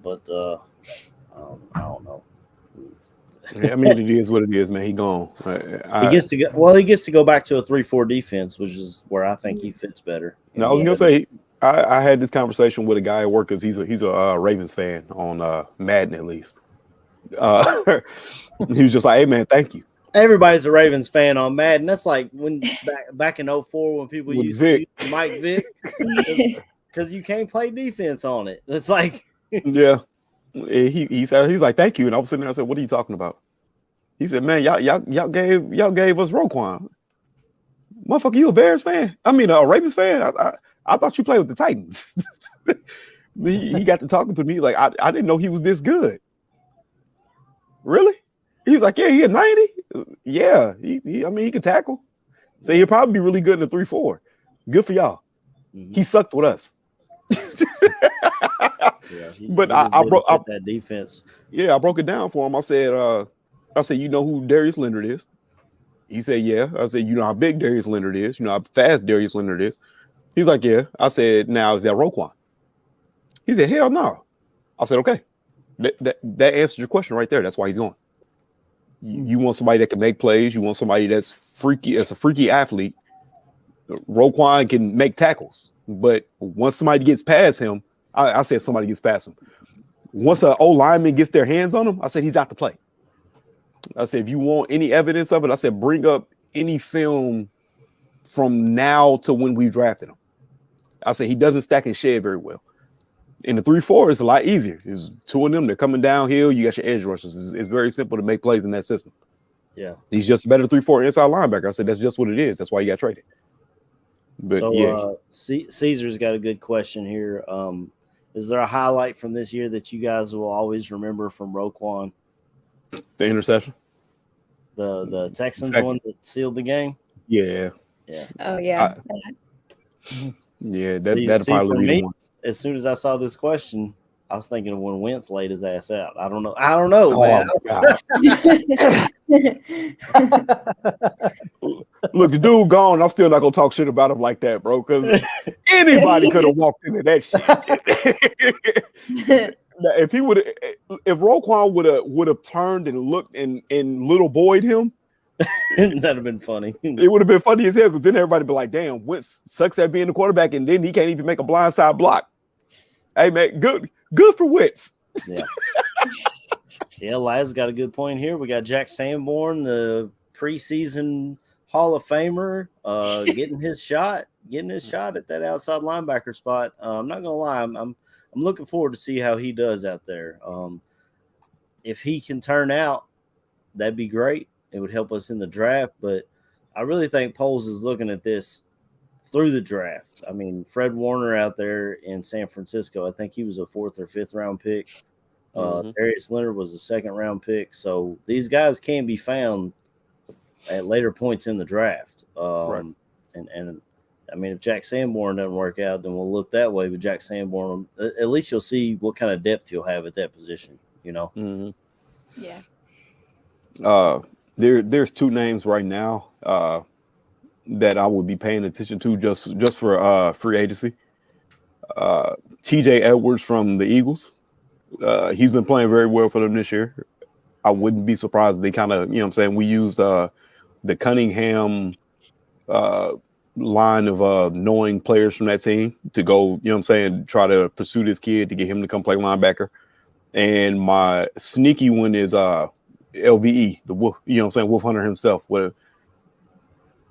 but I don't know. I mean, it is what it is, man. He gone. He gets to go. Well, he gets to go back to a 3-4 defense, which is where I think he fits better. I was gonna say I had this conversation with a guy at work because he's a Ravens fan on Madden at least. He was just like, "Hey, man, thank you." Everybody's a Ravens fan on Madden. That's like when back in 04 when people used to use Mike Vick because you can't play defense on it. It's like yeah. He said he's like, "Thank you," and I was sitting there. I said, "What are you talking about?" He said, "Man, y'all gave us Roquan. Motherfucker, you a Bears fan? I mean, a Ravens fan? I thought you played with the Titans." he got to talking to me like I didn't know he was this good. Really? He's like, "Yeah, he a 90. Yeah, he can tackle. So he'll probably be really good in the 3-4. Good for y'all. He sucked with us." Yeah, but I broke that defense. Yeah, I broke it down for him. I said, you know who Darius Leonard is? He said, yeah. I said, you know how big Darius Leonard is? You know how fast Darius Leonard is? He's like, yeah. I said, now is that Roquan? He said, hell no. I said, okay. That answers your question right there. That's why he's going. You want somebody that can make plays. You want somebody that's freaky, as a freaky athlete. Roquan can make tackles, but once somebody gets past him, I said somebody gets past him. Once an O lineman gets their hands on him, I said he's out to play. I said, if you want any evidence of it, I said bring up any film from now to when we drafted him. I said he doesn't stack and shed very well. In the 3-4, it's a lot easier. There's two of them. They're coming downhill. You got your edge rushers. It's very simple to make plays in that system. Yeah, he's just a better 3-4 inside linebacker. I said that's just what it is. That's why you got traded. But so, yeah, Caesar's got a good question here. Is there a highlight from this year that you guys will always remember from Roquan? The interception, the Texans one that sealed the game. Yeah. Oh yeah. Yeah, that'll probably be the one. As soon as I saw this question, I was thinking of when Wentz laid his ass out. I don't know, man. Look, the dude gone. I'm still not gonna talk shit about him like that, bro. Because anybody could have walked into that shit. If Roquan would have turned and looked and little boyed him, that'd have been funny. It would have been funny as hell because then everybody be like, "Damn, Wentz sucks at being the quarterback, and then he can't even make a blindside block." Hey man, good for Wentz. Yeah. Yeah, Laz got a good point here. We got Jack Sanborn, the preseason Hall of Famer, getting his shot at that outside linebacker spot. I'm not gonna lie, I'm looking forward to see how he does out there. If he can turn out, that'd be great. It would help us in the draft, but I really think Poles is looking at this through the draft. I mean, Fred Warner out there in San Francisco, I think he was a 4th or 5th round pick. Darius Leonard was a 2nd round pick. So these guys can be found at later points in the draft. Right. And I mean, if Jack Sanborn doesn't work out, then we'll look that way. But Jack Sanborn, at least you'll see what kind of depth you'll have at that position, you know? Mm-hmm. Yeah. There's two names right now that I would be paying attention to just for free agency. TJ Edwards from the Eagles. He's been playing very well for them this year. I wouldn't be surprised if they kind of, we used the Cunningham line of knowing players from that team to go, try to pursue this kid to get him to come play linebacker. And my sneaky one is LVE, the Wolf, Wolf Hunter himself. Where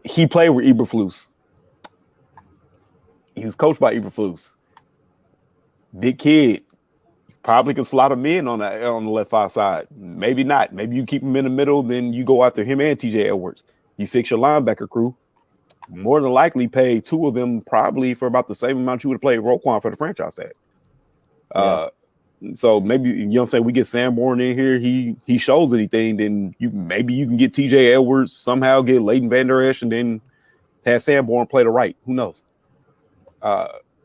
he played with Eberflus. He was coached by Eberflus. Big kid. probably can slot him in on the left side. Maybe not. Maybe you keep him in the middle, then you go after him and TJ Edwards. You fix your linebacker crew. More than likely pay two of them probably for about the same amount you would have played Roquan for the franchise tag. So maybe, you know what I'm saying, we get Sanborn in here, he shows anything, then you can get TJ Edwards, somehow get Leighton Vander Esch, and then have Sanborn play the right. Who knows?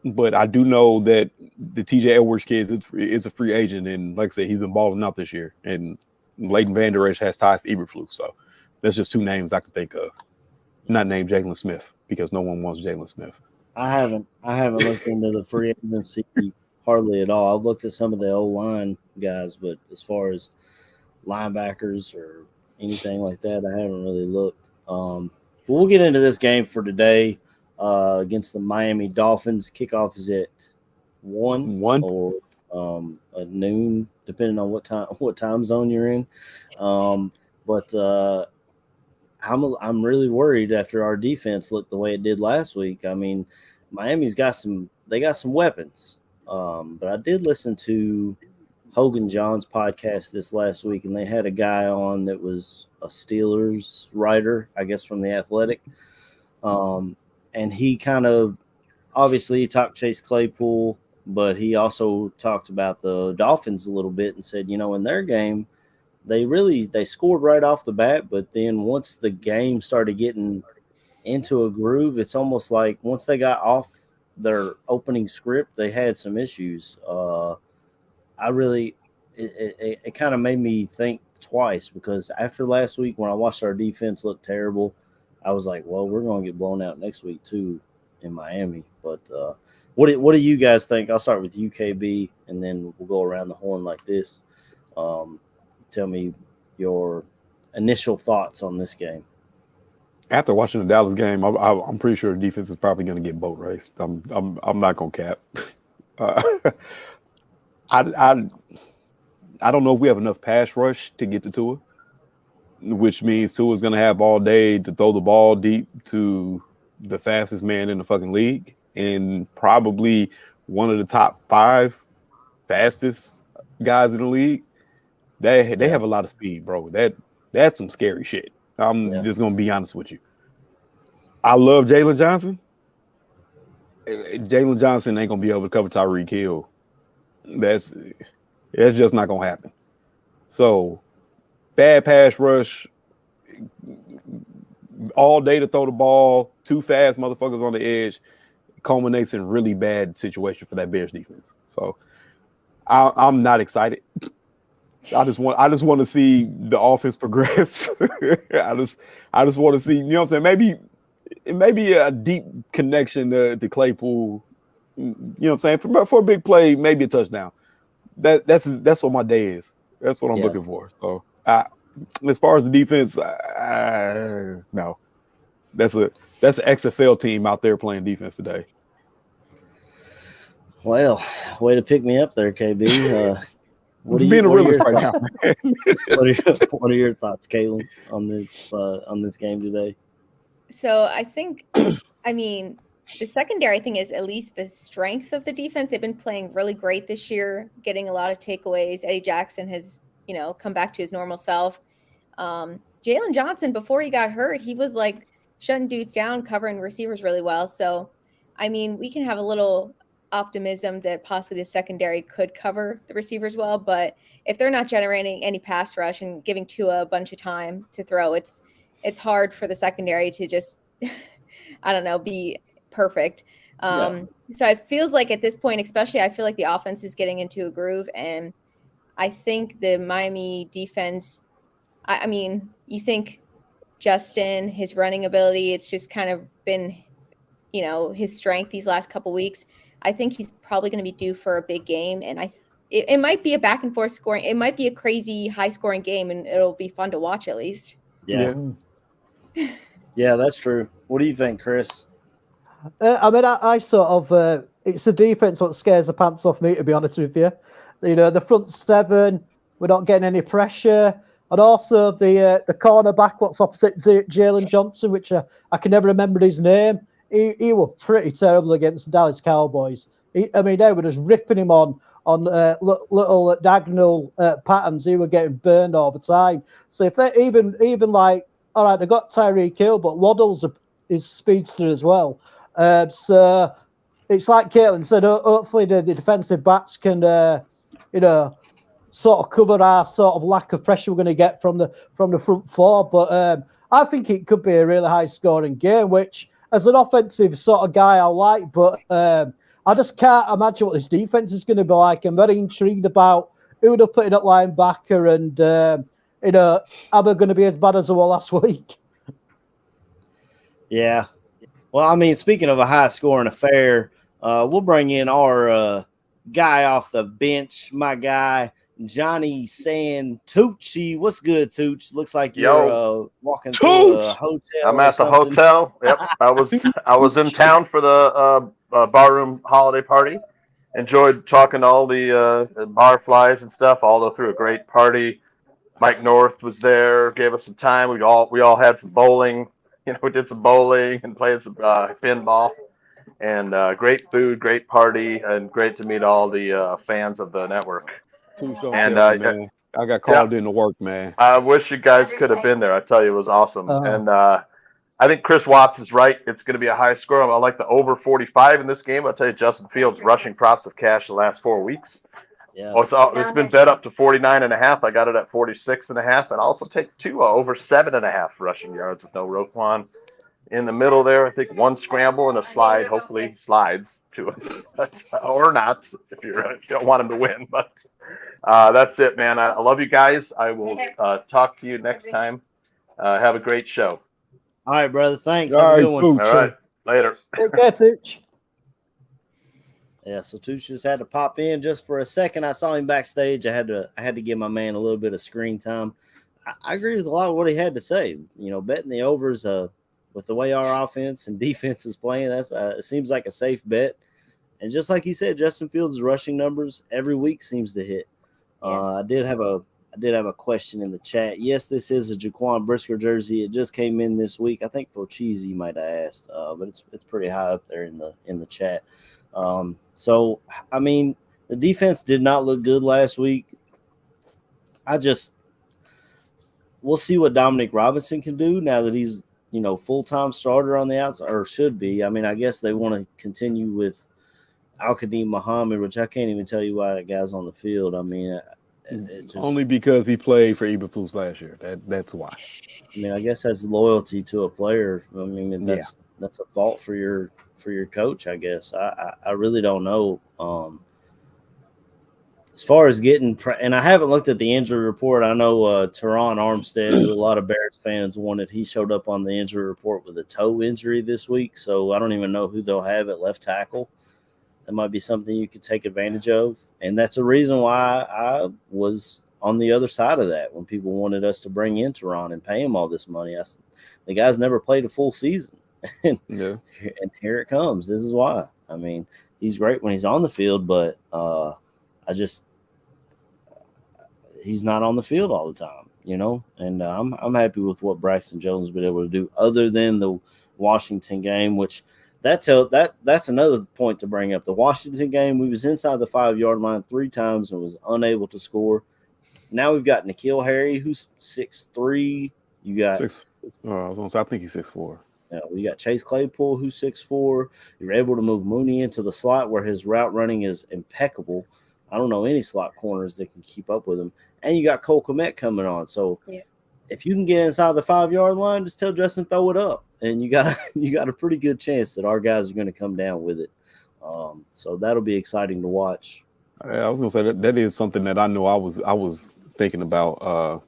But I do know that the TJ Edwards kid is a free agent, and like I said, he's been balling out this year. And Leighton Vander Esch has ties to Eberflus, so that's just two names I can think of. Not named Jalen Smith, because no one wants Jalen Smith. I haven't looked into the free agency hardly at all. I've looked at some of the O-line guys, but as far as linebackers or anything like that, I haven't really looked. But we'll get into this game for today against the Miami Dolphins. Kickoff is at 1 or at noon, depending on what time zone you're in. But I'm really worried after our defense looked the way it did last week. I mean, Miami's got some weapons. But I did listen to Hogan John's podcast this last week, and they had a guy on that was a Steelers writer, I guess, from The Athletic. And he kind of, obviously he talked Chase Claypool, but he also talked about the Dolphins a little bit and said, in their game, they scored right off the bat, but then once the game started getting into a groove, it's almost like once they got off their opening script, they had some issues. It kind of made me think twice, because after last week when I watched our defense look terrible, I was like, well, we're going to get blown out next week too in Miami. But what do you guys think? I'll start with UKB, and then we'll go around the horn like this. Tell me your initial thoughts on this game. After watching the Dallas game, I'm pretty sure the defense is probably going to get boat raced. I'm not going to cap. I don't know if we have enough pass rush to get to Tua, which means Tua's going to have all day to throw the ball deep to the fastest man in the fucking league, and probably one of the top 5 fastest guys in the league. They have a lot of speed, bro. That's some scary shit. I'm just going to be honest with you. I love Jalen Johnson. Jalen Johnson ain't going to be able to cover Tyreek Hill. That's just not going to happen. So, bad pass rush, all day to throw the ball, 2 fast motherfuckers on the edge, culminates in really bad situation for that Bears defense. So, I'm not excited. I just want to see the offense progress. I just want to see, you know what I'm saying? Maybe a deep connection to Claypool. You know what I'm saying? For a big play, maybe a touchdown. That's what my day is. That's what I'm looking for. So as far as the defense, no. That's an XFL team out there playing defense today. Well, way to pick me up there, KB. What are your thoughts, Caitlin, on this game today? So I think, the secondary thing is at least the strength of the defense. They've been playing really great this year, getting a lot of takeaways. Eddie Jackson has, come back to his normal self. Jalen Johnson, before he got hurt, he was like shutting dudes down, covering receivers really well. So, we can have a little optimism that possibly the secondary could cover the receivers well, but if they're not generating any pass rush and giving Tua a bunch of time to throw, it's hard for the secondary to just be perfect. So it feels like at this point, especially, I feel like the offense is getting into a groove, and I think the Miami defense, you think Justin, his running ability, it's just kind of been, his strength these last couple weeks. I think he's probably going to be due for a big game, and it might be a back and forth scoring. It might be a crazy high scoring game, and it'll be fun to watch at least. Yeah, that's true. What do you think, Chris? I sort of it's the defense what scares the pants off me, to be honest with you. The front 7, we're not getting any pressure, and also the cornerback what's opposite Jalen Johnson, which I can never remember his name. He was pretty terrible against the Dallas Cowboys. they were just ripping him on little diagonal patterns. He were getting burned all the time. So if they even like, all right, they got Tyreek Hill, but Waddle's is speedster as well. So it's like Caitlin said. Hopefully the defensive backs can, sort of cover our sort of lack of pressure we're going to get from the front four. But I think it could be a really high scoring game, which as an offensive sort of guy I like. But I just can't imagine what this defense is going to be like. I'm very intrigued about who they're putting at linebacker, and are they going to be as bad as they were last week? Yeah. Well, I mean, speaking of a high scoring affair, we'll bring in our guy off the bench, my guy, Johnny Santucci. What's good, Tooch? Looks like you're walking through a hotel. I'm at the hotel. Yep, I was in town for the barroom holiday party. Enjoyed talking to all the barflies and stuff. All through a great party. Mike North was there. Gave us some time. We all had some bowling. We did some bowling and played some pinball. And great food, great party, and great to meet all the fans of the network. And man, I got called into work, man. I wish you guys could have been there. I tell you, it was awesome. And I think Chris Watts is right. It's going to be a high score. I like the over 45 in this game. I'll tell you, Justin Fields rushing props of cash the last 4 weeks. Yeah, it's been bet up to 49.5. I got it at 46.5, and also take Tua over 7.5 rushing yards with no Roquan. In the middle there, I think one scramble and a slide, hopefully slides to it, or not if you don't want him to win. But that's it, man. I love you guys. I will talk to you next time. Have a great show. All right, brother. Thanks. Have a good one. All right. Later. Take care, Tooch. Yeah, so Tooch just had to pop in just for a second. I saw him backstage. I had to give my man a little bit of screen time. I agree with a lot of what he had to say. Betting the overs with the way our offense and defense is playing, it seems like a safe bet. And just like he said, Justin Fields' rushing numbers every week seems to hit. I did have a question in the chat. Yes, this is a Jaquan Brisker jersey. It just came in this week. I think for Cheesy might have asked, but it's pretty high up there in the chat. So I mean, the defense did not look good last week. We'll see what Dominic Robinson can do now that he's full-time starter on the outside, or should be. I mean, I guess they want to continue with Al-Qadim Muhammad, which I can't even tell you why that guy's on the field. I mean, only because he played for Eberflus last year. That's why. I mean, I guess that's loyalty to a player. I mean, that's a fault for your coach, I guess. I really don't know. As far as getting and I haven't looked at the injury report. I know Teron Armstead, who a lot of Bears fans wanted, he showed up on the injury report with a toe injury this week. So I don't even know who they'll have at left tackle. That might be something you could take advantage of. And that's a reason why I was on the other side of that when people wanted us to bring in Teron and pay him all this money. The guy's never played a full season. And here it comes. This is why. I mean, he's great when he's on the field, but he's not on the field all the time, and I'm happy with what Braxton Jones has been able to do other than the Washington game, which that's another point to bring up. The Washington game, we was inside the 5-yard line 3 times and was unable to score. Now we've got N'Keal Harry, who's 6'3". You got I think he's 6'4". We got Chase Claypool, who's 6'4". You're able to move Mooney into the slot where his route running is impeccable. I don't know any slot corners that can keep up with him. And you got Cole Kmet coming on. So if you can get inside the 5-yard line, just tell Justin throw it up. And you got a pretty good chance that our guys are going to come down with it. So that'll be exciting to watch. I was going to say that is something that I know I was thinking about.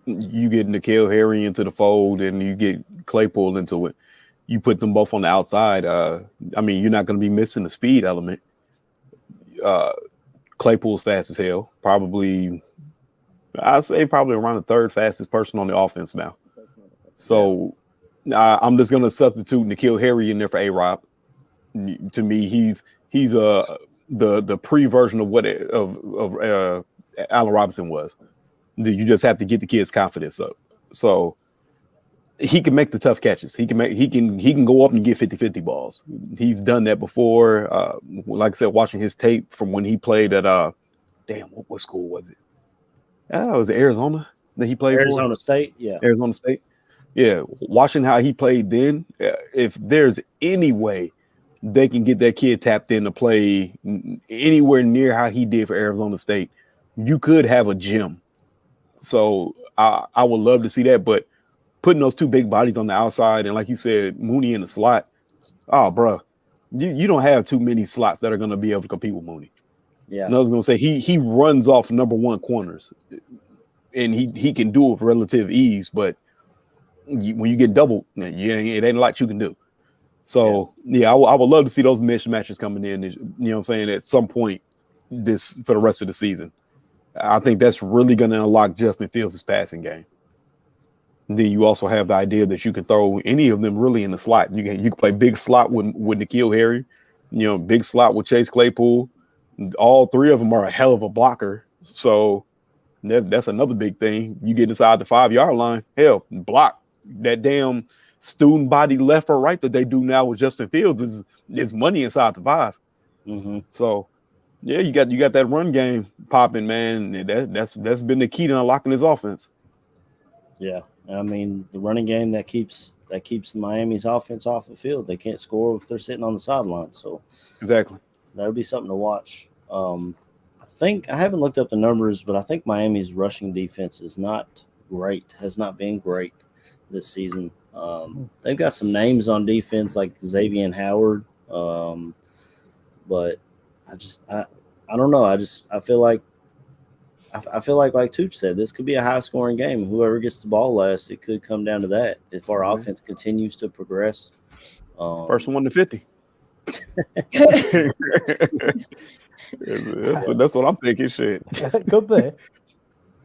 You get N'Keal Harry into the fold and you get Claypool into it. You put them both on the outside. I mean, you're not going to be missing the speed element. Claypool's fast as hell. I'd say probably around the 3rd fastest person on the offense now. So I'm just going to substitute N'Keal Harry in there for A-Rob. To me, he's the pre-version of what Allen Robinson was. You just have to get the kid's confidence up. So he can make the tough catches. He can go up and get 50-50 balls. He's done that before. Like I said, watching his tape from when he played at what school was it? It was Arizona that he played Arizona for. State, yeah. Arizona State. Yeah, watching how he played then, if there's any way they can get that kid tapped in to play anywhere near how he did for Arizona State, you could have a gym. So I would love to see that, but putting those two big bodies on the outside and like you said, Mooney in the slot, bro, you don't have too many slots that are going to be able to compete with Mooney. Yeah, and I was going to say he runs off number one corners, and he can do it with relative ease, but when you get doubled, it ain't a lot you can do. So I would love to see those mismatches coming in. You know what I'm saying? At some point for the rest of the season, I think that's really going to unlock Justin Fields' passing game. And then you also have the idea that you can throw any of them really in the slot. You can play big slot with N'Keal Harry, big slot with Chase Claypool. All three of them are a hell of a blocker. So that's another big thing. You get inside the 5-yard line, hell, block that damn student body left or right that they do now with Justin Fields is money inside the 5. Mm-hmm. So yeah, you got that run game popping, man. And that's been the key to unlocking his offense. Yeah, I mean the running game that keeps Miami's offense off the field. They can't score if they're sitting on the sideline. So exactly, that'll be something to watch. I think I haven't looked up the numbers, but I think Miami's rushing defense is not great. Has not been great this season. They've got some names on defense like Xavier Howard, but I don't know. I feel like Tooch said, this could be a high scoring game. Whoever gets the ball last, it could come down to that if our offense continues to progress. First one to 50. That's what I'm thinking. Shit, could be.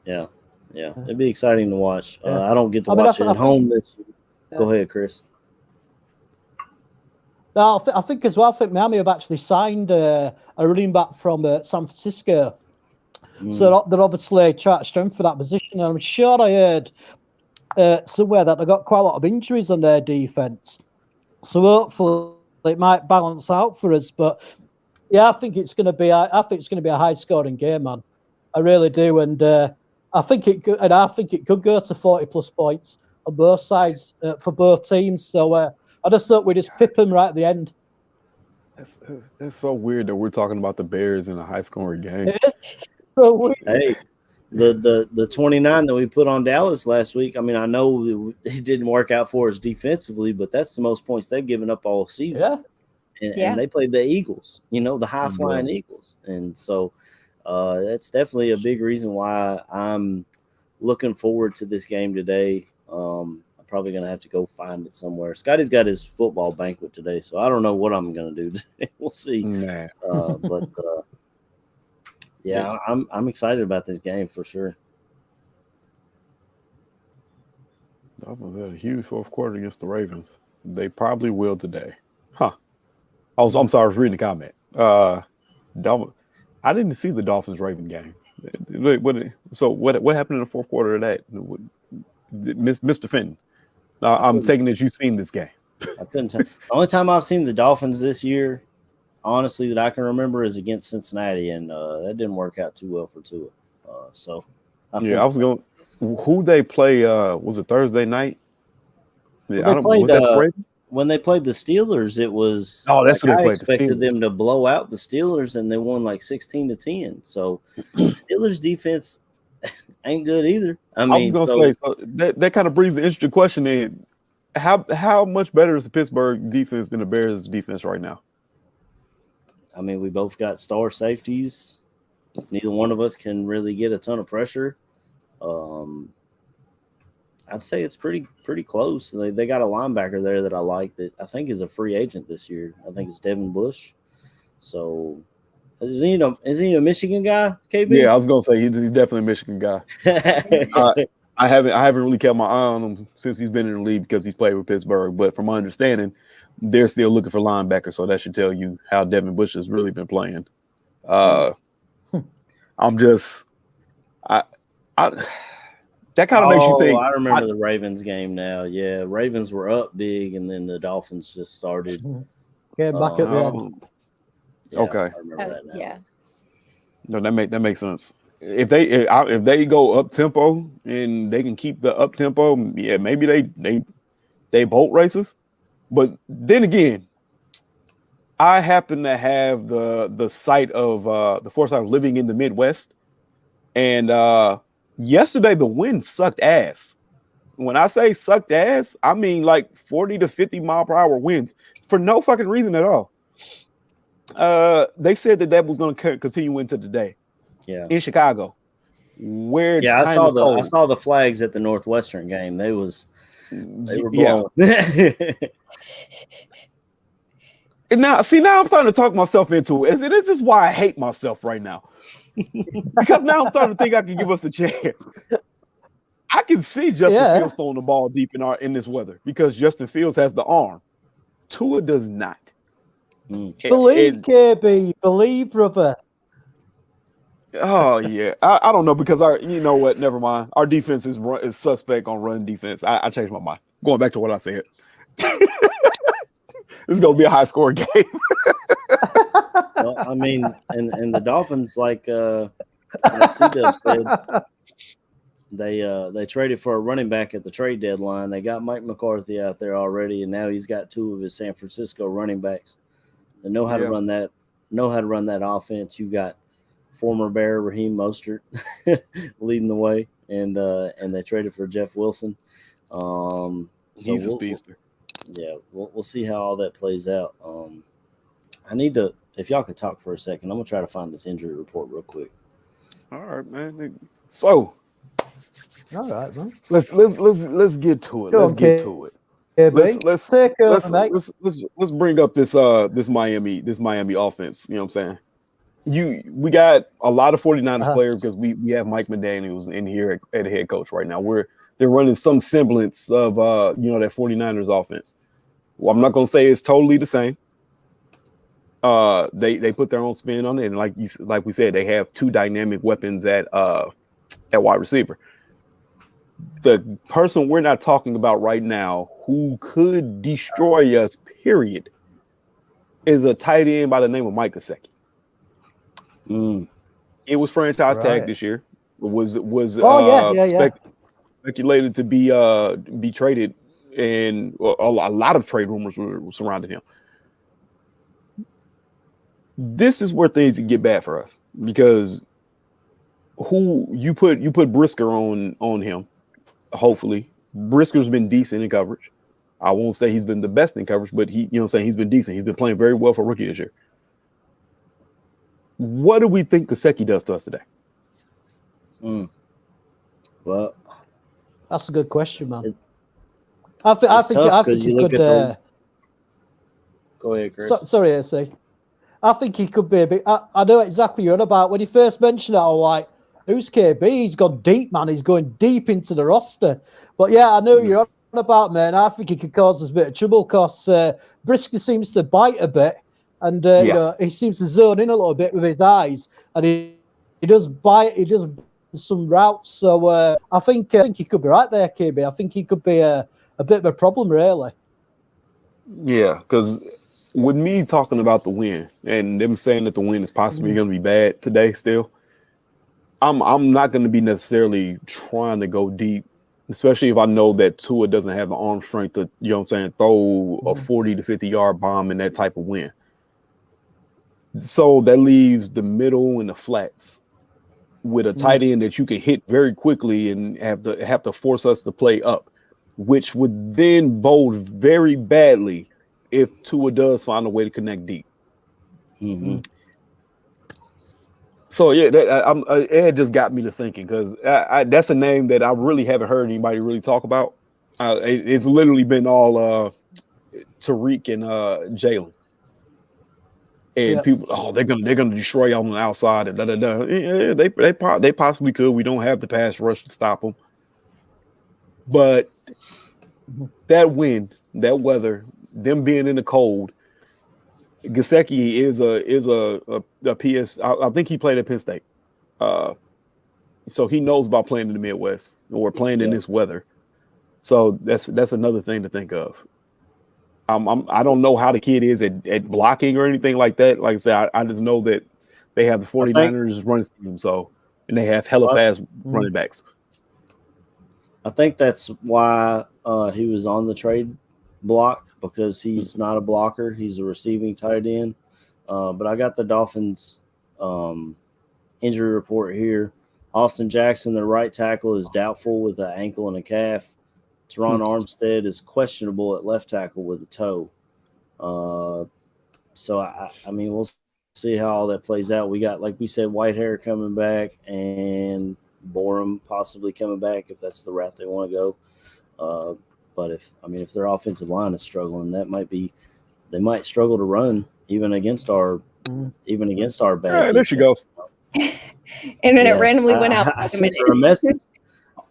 Yeah, it'd be exciting to watch. I don't get to watch it at home this year. Go ahead, Chris. No, I think as well. I think Miami have actually signed a running back from San Francisco, so they're obviously trying to strengthen that position. And I'm sure I heard somewhere that they got quite a lot of injuries on their defense, so hopefully it might balance out for us. But yeah, I think it's going to be a high scoring game, man. I really do, and I think it could go to 40+ points on both sides for both teams. So I just thought we just pip them right at the end. It's so weird that we're talking about the Bears in a high scoring game. It is so weird. Hey, the 29 that we put on Dallas last week. I mean, I know it didn't work out for us defensively, but that's the most points they've given up all season. And they played the Eagles, the high flying Eagles, and so that's definitely a big reason why I'm looking forward to this game today. I'm probably going to have to go find it somewhere. Scotty's got his football banquet today, so I don't know what I'm going to do today. We'll see. But I'm excited about this game for sure. Dolphins had a huge fourth quarter against the Ravens. They probably will today. Huh. I'm sorry, I was reading the comment. I didn't see the Dolphins-Ravens game. What happened in the fourth quarter of that? Mr. Fenton, I'm taking it you've seen this game. I couldn't tell. The only time I've seen the Dolphins this year, honestly, that I can remember is against Cincinnati, and that didn't work out too well for Tua. I was going. Who they play? Was it Thursday night? Was that the Ravens? When they played the Steelers, it was. Oh, that's what they played. I expected them to blow out the Steelers, and they won like 16-10. So, the Steelers defense ain't good either. I was going to say, so that kind of brings the interesting question in. How much better is the Pittsburgh defense than the Bears defense right now? I mean, we both got star safeties. Neither one of us can really get a ton of pressure. I'd say it's pretty close. They got a linebacker there that I like that I think is a free agent this year. I think it's Devin Bush. So is he a Michigan guy, KB? Yeah, I was gonna say he's definitely a Michigan guy. I haven't really kept my eye on him since he's been in the league because he's played with Pittsburgh. But from my understanding, they're still looking for linebackers, so that should tell you how Devin Bush has really been playing. That kind of makes you think. I remember the Ravens game now. Yeah, Ravens were up big, and then the Dolphins just started. Came back at the end. Yeah, Okay. I remember that now. Yeah. No, that makes sense. If they go up tempo and they can keep the up tempo, yeah, maybe they bolt races. But then again, I happen to have the sight of the foresight of living in the Midwest, and yesterday the wind sucked ass. When I say sucked ass, I mean like 40 to 50 mile per hour winds for no fucking reason at all. They said that was going to continue into the day. Yeah, in Chicago, where it's I saw cold. I saw the flags at the Northwestern game. They were yeah. And now I'm starting to talk myself into it. This is why I hate myself right now. Because now I'm starting to think I can give us a chance. I can see Justin Fields throwing the ball deep in this weather because Justin Fields has the arm. Tua does not. Believe, KB. Believe, brother. Oh yeah, I don't know because you know what? Never mind. Our defense is suspect on run defense. I changed my mind. Going back to what I said. This is gonna be a high scoring game. Well, I mean, and the Dolphins, like C-Dub said, they traded for a running back at the trade deadline. They got Mike McCarthy out there already, and now he's got two of his San Francisco running backs that know how to run that offense. You got former Bear Raheem Mostert leading the way, and they traded for Jeff Wilson. He's a speedster. We'll see how all that plays out. I need to, if y'all could talk for a second, I'm gonna try to find this injury report real quick. All right, man. So, all right, man. Let's get to it. Let's get to it. Let's bring up this Miami offense. You know what I'm saying? We got a lot of 49ers players because we have Mike McDaniels in here at head coach right now. They're running some semblance of that 49ers offense. Well, I'm not gonna say it's totally the same. They put their own spin on it, and like we said, they have two dynamic weapons at wide receiver. The person we're not talking about right now who could destroy us, period, is a tight end by the name of Mike Gesicki. It was franchise tag this year. Speculated to be traded, and a lot of trade rumors were surrounding him. This is where things get bad for us because who you put Brisker on him. Hopefully, Brisker's been decent in coverage. I won't say he's been the best in coverage, but he's been decent. He's been playing very well for rookie this year. What do we think Gesicki does to us today? Well, that's a good question, man. I think you look at those. Go ahead, Chris. Sorry, AC. I think he could be a bit. I know exactly what you're on about. When you first mentioned it, I was like, who's KB? He's gone deep, man. He's going deep into the roster. But yeah, I know you're on about, man. I think he could cause us a bit of trouble because Brisker seems to bite a bit, and he seems to zone in a little bit with his eyes, and he does bite. He does some routes. So I think he could be right there, KB. I think he could be a bit of a problem, really. Yeah, because with me talking about the win and them saying that the win is possibly going to be bad today still, I'm not going to be necessarily trying to go deep, especially if I know that Tua doesn't have the arm strength to, throw a 40 to 50 yard bomb in that type of win. So that leaves the middle and the flats with a tight end that you can hit very quickly and have to force us to play up, which would then bode very badly if Tua does find a way to connect deep. So yeah, it just got me to thinking because that's a name that I really haven't heard anybody really talk about. It's literally been all Tariq and Jalen, and people. They're gonna destroy y'all on the outside and da da da. Yeah, they possibly could. We don't have the pass rush to stop them, but that wind, that weather, them being in the cold. Gesicki is a PS. I think he played at Penn State. So he knows about playing in the Midwest or playing in this weather. So that's another thing to think of. I don't know how the kid is at blocking or anything like that. Like I said, I just know that they have the 49ers running scheme, and they have hella fast running backs. I think that's why he was on the trade block, because he's not a blocker. He's a receiving tight end. But I got the Dolphins injury report here. Austin Jackson, the right tackle, is doubtful with an ankle and a calf. Teron Armstead is questionable at left tackle with a toe. So, I mean, we'll see how all that plays out. We got, like we said, Whitehair coming back and Borum possibly coming back if that's the route they want to go. But if their offensive line is struggling, they might struggle to run even against our bad. Yeah, there she goes. And then it randomly went out. I sent her a message.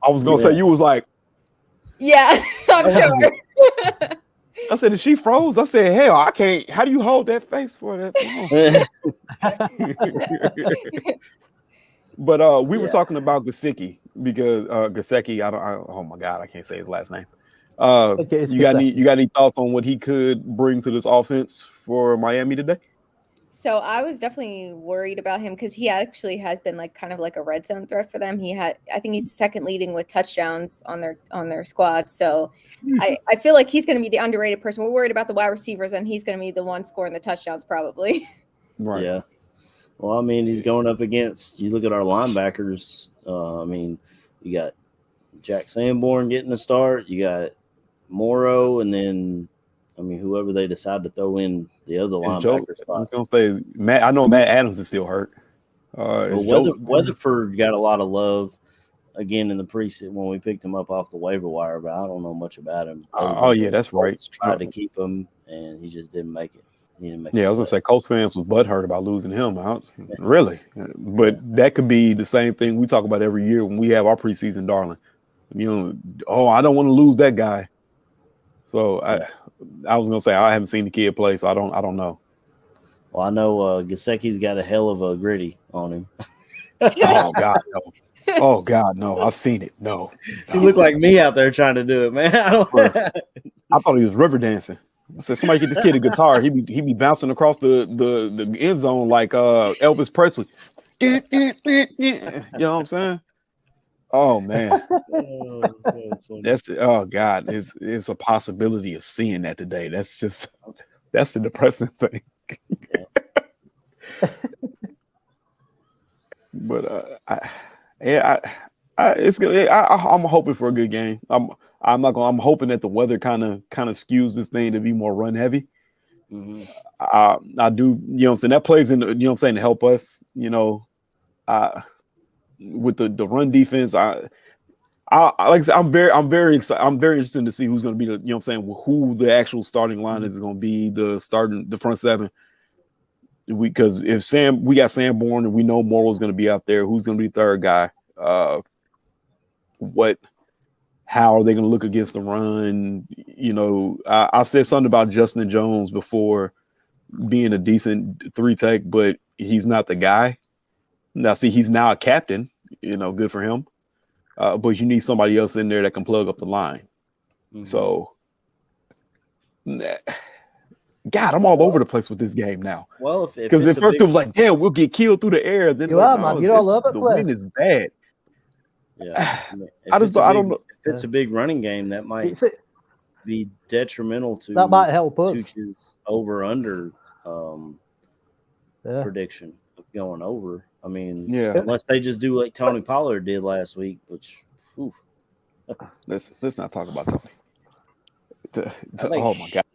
I was gonna say, you was like, yeah, I'm sure. I said, "Is she froze?" I said, "Hell, I can't. How do you hold that face for that?" But we were talking about Gesicki because Gesicki. Oh my God, I can't say his last name. You got any thoughts on what he could bring to this offense for Miami today? So I was definitely worried about him because he actually has been kind of like a red zone threat for them. I think he's second leading with touchdowns on their squad. So I feel like he's going to be the underrated person. We're worried about the wide receivers, and he's going to be the one scoring the touchdowns probably. Right. Yeah. Well, I mean, he's going up against. You look at our linebackers. I mean, you got Jack Sanborn getting a start. You got Morrow, and then whoever they decide to throw in the other linebacker spot. I was gonna say Matt. I know Matt Adams is still hurt. Weatherford got a lot of love again in the preseason when we picked him up off the waiver wire, but I don't know much about him. Yeah, that's right. Tried to keep him, and he just didn't make it. I was gonna say Colts fans was butthurt about losing him. Really, but that could be the same thing we talk about every year when we have our preseason darling. I don't want to lose that guy. So I was gonna say I haven't seen the kid play, so I don't know. Well, I know Gesicki's got a hell of a gritty on him. Oh God, no! Oh God, no! I've seen it. No. He looked like me out there trying to do it, man. I thought he was river dancing. I said, somebody get this kid a guitar. He be bouncing across the end zone like Elvis Presley. You know what I'm saying? Oh man, oh God, it's a possibility of seeing that today. That's the depressing thing. But it's good. I'm hoping for a good game. I'm hoping that the weather kind of skews this thing to be more run heavy. Mm-hmm. I do, you know what I'm saying? That plays in, to help us, with the run defense. Like I said, I'm very excited. I'm very interested to see who's going to be who the actual starting line is going to be, the front seven. Because if we got Sanborn and we know Morrow's going to be out there, who's going to be the third guy? How are they going to look against the run? I said something about Justin Jones before being a decent 3-tech, but he's not the guy. Now, see, he's now a captain, good for him. But you need somebody else in there that can plug up the line. Mm-hmm. So, God, I'm all over the place with this game now. Well, because at first it was like, damn, we'll get killed through the air. Then the wind is bad. Yeah, I don't know. If it's a big running game, that might be detrimental to that might help us. Tuch's over/under prediction of going over. I mean, unless they just do like Tony Pollard did last week, which let's not talk about Tony. Oh my God.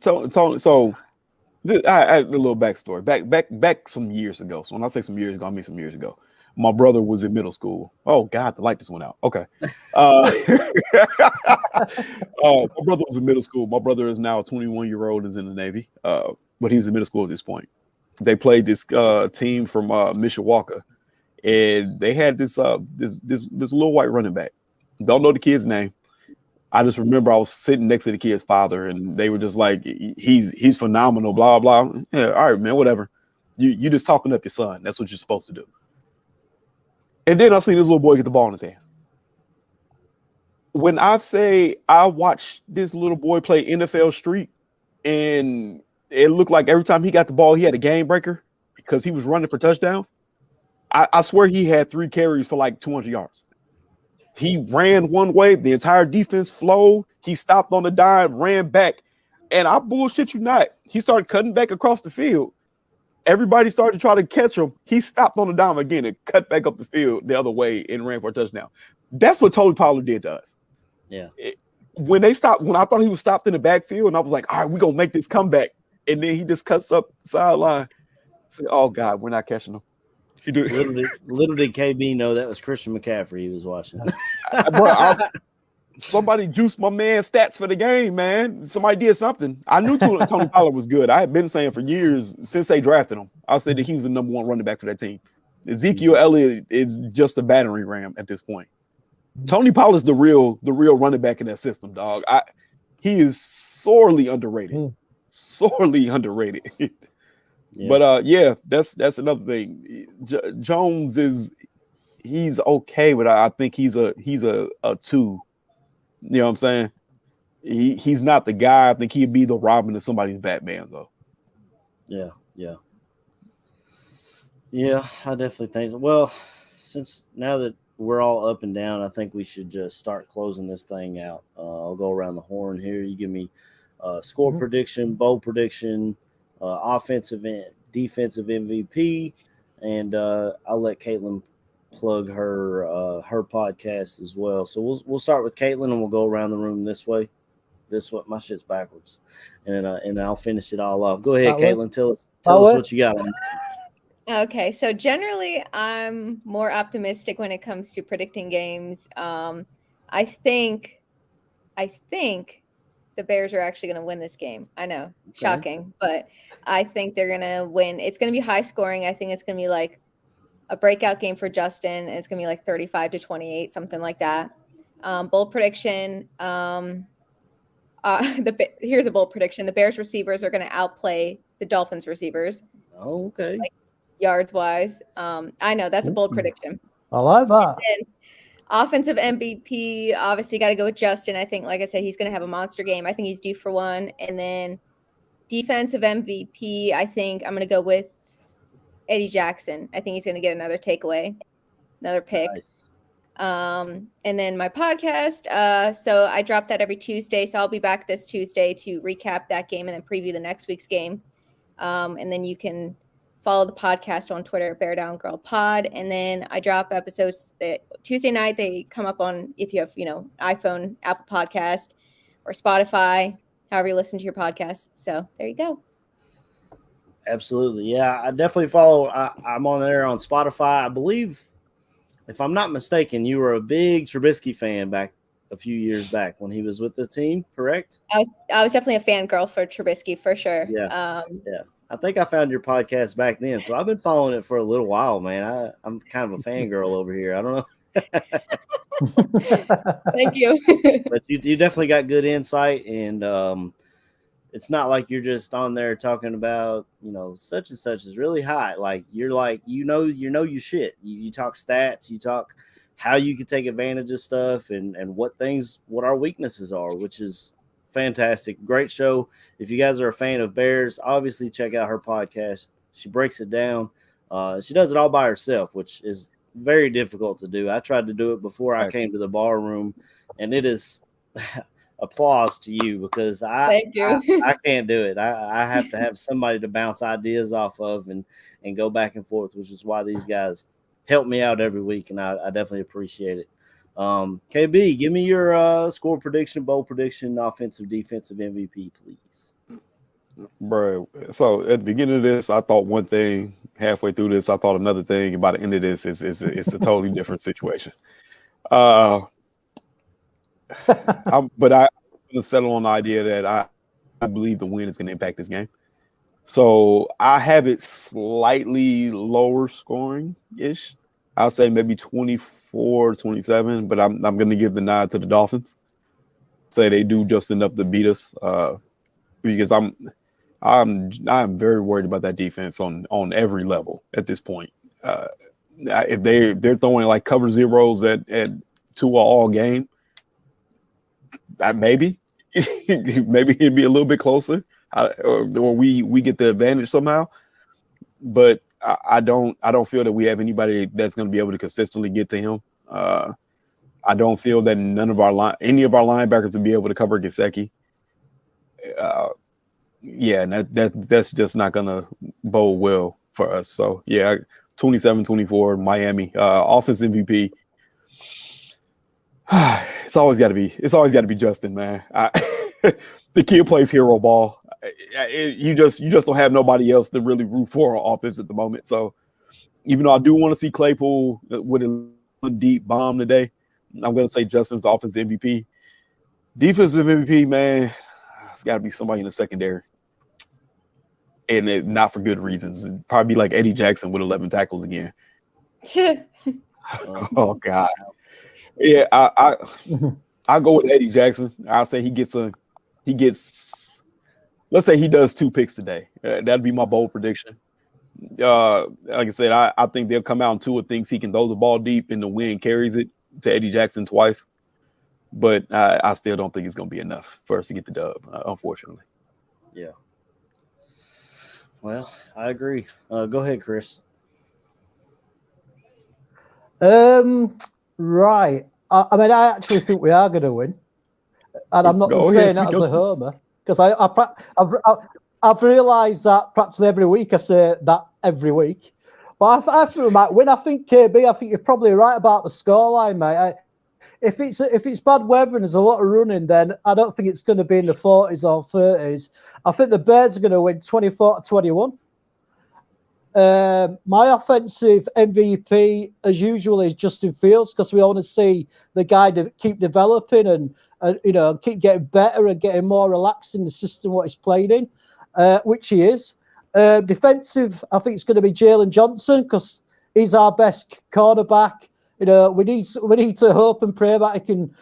So I had a little backstory. Back some years ago. So when I say some years ago, I mean some years ago. My brother was in middle school. Oh God, the light just went out. Okay. My brother was in middle school. My brother is now a 21-year-old, is in the Navy. But he's in middle school at this point. They played this team from Mishawaka, and they had this little white running back. Don't know the kid's name. I just remember I was sitting next to the kid's father, and they were just like, he's phenomenal, blah, blah. Yeah, all right, man, whatever. You just talking up your son. That's what you're supposed to do. And then I seen this little boy get the ball in his hands. When I say I watched this little boy play NFL Street, and it looked like every time he got the ball, he had a game breaker because he was running for touchdowns. I swear he had 3 carries for like 200 yards. He ran one way, the entire defense flowed. He stopped on the dime, ran back, and I bullshit you not. He started cutting back across the field. Everybody started to try to catch him. He stopped on the dime again and cut back up the field the other way and ran for a touchdown. That's what Tony Pollard did to us. Yeah. When I thought he was stopped in the backfield, and I was like, all right, we're going to make this comeback. And then he just cuts up the sideline. I said, oh, God, we're not catching him. He did. Little did KB know that was Christian McCaffrey he was watching. Somebody juiced my man stats for the game, man. Somebody did something. I knew Tony Pollard was good. I had been saying for years since they drafted him. I said that he was the number 1 running back for that team. Ezekiel Elliott is just a battering ram at this point. Tony Pollard's the real running back in that system, dog. He is sorely underrated. Sorely underrated. Yeah. But yeah, that's another thing. Jones he's okay, but I think he's a 2. You know what I'm saying? He's not the guy. I think he'd be the Robin to somebody's Batman, though. Yeah. I definitely think so. Well, since now that we're all up and down, I think we should just start closing this thing out. I'll go around the horn here. You give me score prediction, bowl prediction, offensive and defensive MVP, and I'll let Caitlin plug her podcast as well. So we'll start with Caitlin, and we'll go around the room this way. My shit's backwards, and I'll finish it all off. Go ahead, Caitlin. Tell us what you got on. Okay, so generally I'm more optimistic when it comes to predicting games. I think the Bears are actually going to win this game. I know, shocking, but I think they're going to win. It's going to be high scoring. I think it's going to be like a breakout game for Justin. It's going to be like 35-28, something like that. Bold prediction. Here's a bold prediction. The Bears receivers are going to outplay the Dolphins receivers. Oh, okay. Like, yards wise. I know that's a bold prediction. I like that. Offensive MVP, obviously got to go with Justin. I think, like I said, he's going to have a monster game. I think he's due for one. And then defensive MVP, I think I'm going to go with Eddie Jackson. I think he's going to get another takeaway, another pick. Nice. And then my podcast. So I drop that every Tuesday. So I'll be back this Tuesday to recap that game and then preview the next week's game. And then you can follow the podcast on Twitter, Bear Down Girl Pod. And then I drop episodes Tuesday night. They come up on, if you have, iPhone, Apple Podcast, or Spotify, however you listen to your podcast. So there you go. Absolutely. Yeah, I definitely follow. I'm on there on Spotify. I believe, if I'm not mistaken, you were a big Trubisky fan back a few years back when he was with the team, correct? I was definitely a fangirl for Trubisky, for sure. Yeah. Yeah. I think I found your podcast back then, so I've been following it for a little while, man. I'm kind of a fangirl over here. I don't know. Thank you. But you definitely got good insight, and it's not like you're just on there talking about, such and such is really high. Like you're like, you shit. You talk stats, you talk how you can take advantage of stuff and what our weaknesses are, which is fantastic. Great show. If you guys are a fan of Bears, obviously check out her podcast. She breaks it down. She does it all by herself, which is very difficult to do. I tried to do it before I came to the bar room, and it is applause to you because I can't do it. I have to have somebody to bounce ideas off of and go back and forth, which is why these guys help me out every week, and I definitely appreciate it. KB, give me your score prediction, bowl prediction, offensive, defensive MVP, please. Bro, so at the beginning of this, I thought one thing. Halfway through this, I thought another thing. By the end of this, it's a totally different situation. But I'm going to settle on the idea that I believe the win is going to impact this game. So I have it slightly lower scoring-ish. I'll say maybe 24-27, but I'm going to give the nod to the Dolphins. Say they do just enough to beat us because I'm very worried about that defense on every level at this point. If they're throwing like cover zeros at Tua all game, maybe it'd be a little bit closer, or we get the advantage somehow. But I don't feel that we have anybody that's going to be able to consistently get to him. I don't feel that any of our linebackers will be able to cover Gesicki. Yeah, and that's just not going to bode well for us. So yeah, 27-24 Miami offense MVP. It's always got to be Justin, man. The kid plays hero ball. You just don't have nobody else to really root for on offense at the moment. So even though I do want to see Claypool with a deep bomb today, I'm going to say Justin's the offensive MVP. Defensive MVP, man, it's got to be somebody in the secondary. And not for good reasons. It'd probably be like Eddie Jackson with 11 tackles again. Oh, God. Yeah, I'll go with Eddie Jackson. I'll say he gets let's say he does 2 picks today. That'd be my bold prediction. Like I said, I think they'll come out and Tua thinks he can throw the ball deep and the wind carries it to Eddie Jackson twice. But I still don't think it's going to be enough for us to get the dub, unfortunately. Yeah. Well, I agree. Go ahead, Chris. Right. I mean, I actually think we are going to win, and I'm not saying that as a homer because I've realised that practically every week I say that every week. But I think we might win. I think KB. I think you're probably right about the scoreline, mate. If it's bad weather and there's a lot of running, then I don't think it's going to be in the 40s or 30s. I think the Bears are going to win 24-21. My offensive MVP, as usual, is Justin Fields because we want to see the guy keep developing and keep getting better and getting more relaxed in the system what he's played in, which he is. Defensive, I think it's going to be Jalen Johnson because he's our best cornerback. We need to hope and pray that he can,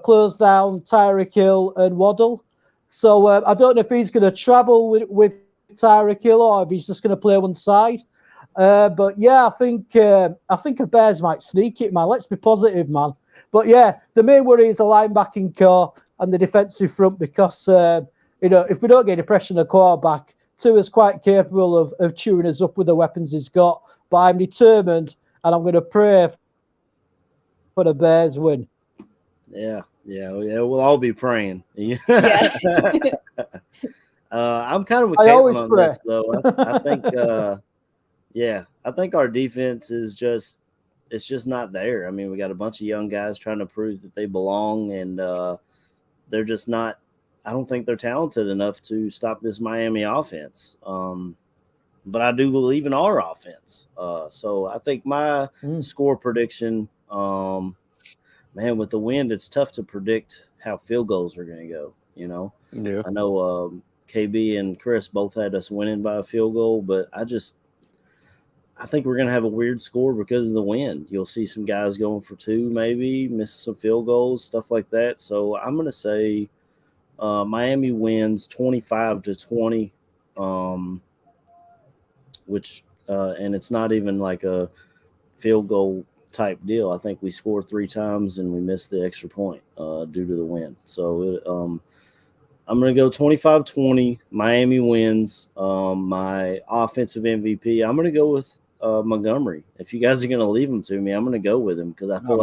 close down Tyreek Hill and Waddle. So I don't know if he's going to travel with Tyreek Hill or if he's just going to play one side. But yeah, I think the Bears might sneak it, man. Let's be positive, man. But yeah, the main worry is the linebacking core and the defensive front because if we don't get any pressure on the quarterback, Tua's quite capable of chewing us up with the weapons he's got. But I'm determined, and I'm going to pray for the Bears win. Yeah. We'll all be praying. Yeah. I'm kind of with Caitlin on this, though. I think, I think our defense is just not there. I mean, we got a bunch of young guys trying to prove that they belong, and they're just not. I don't think they're talented enough to stop this Miami offense. But I do believe in our offense. So I think my score prediction. Man, with the wind, it's tough to predict how field goals are going to go. Yeah. I know KB and Chris both had us winning by a field goal, but I think we're going to have a weird score because of the wind. You'll see some guys going for 2, maybe miss some field goals, stuff like that. So I'm going to say Miami wins 25-20, which and it's not even like a field goal type deal. I think we score 3 times and we miss the extra point due to the wind. So I'm going to go 25-20. Miami wins. My offensive MVP, I'm going to go with Montgomery. If you guys are going to leave him to me, I'm going to go with him because I feel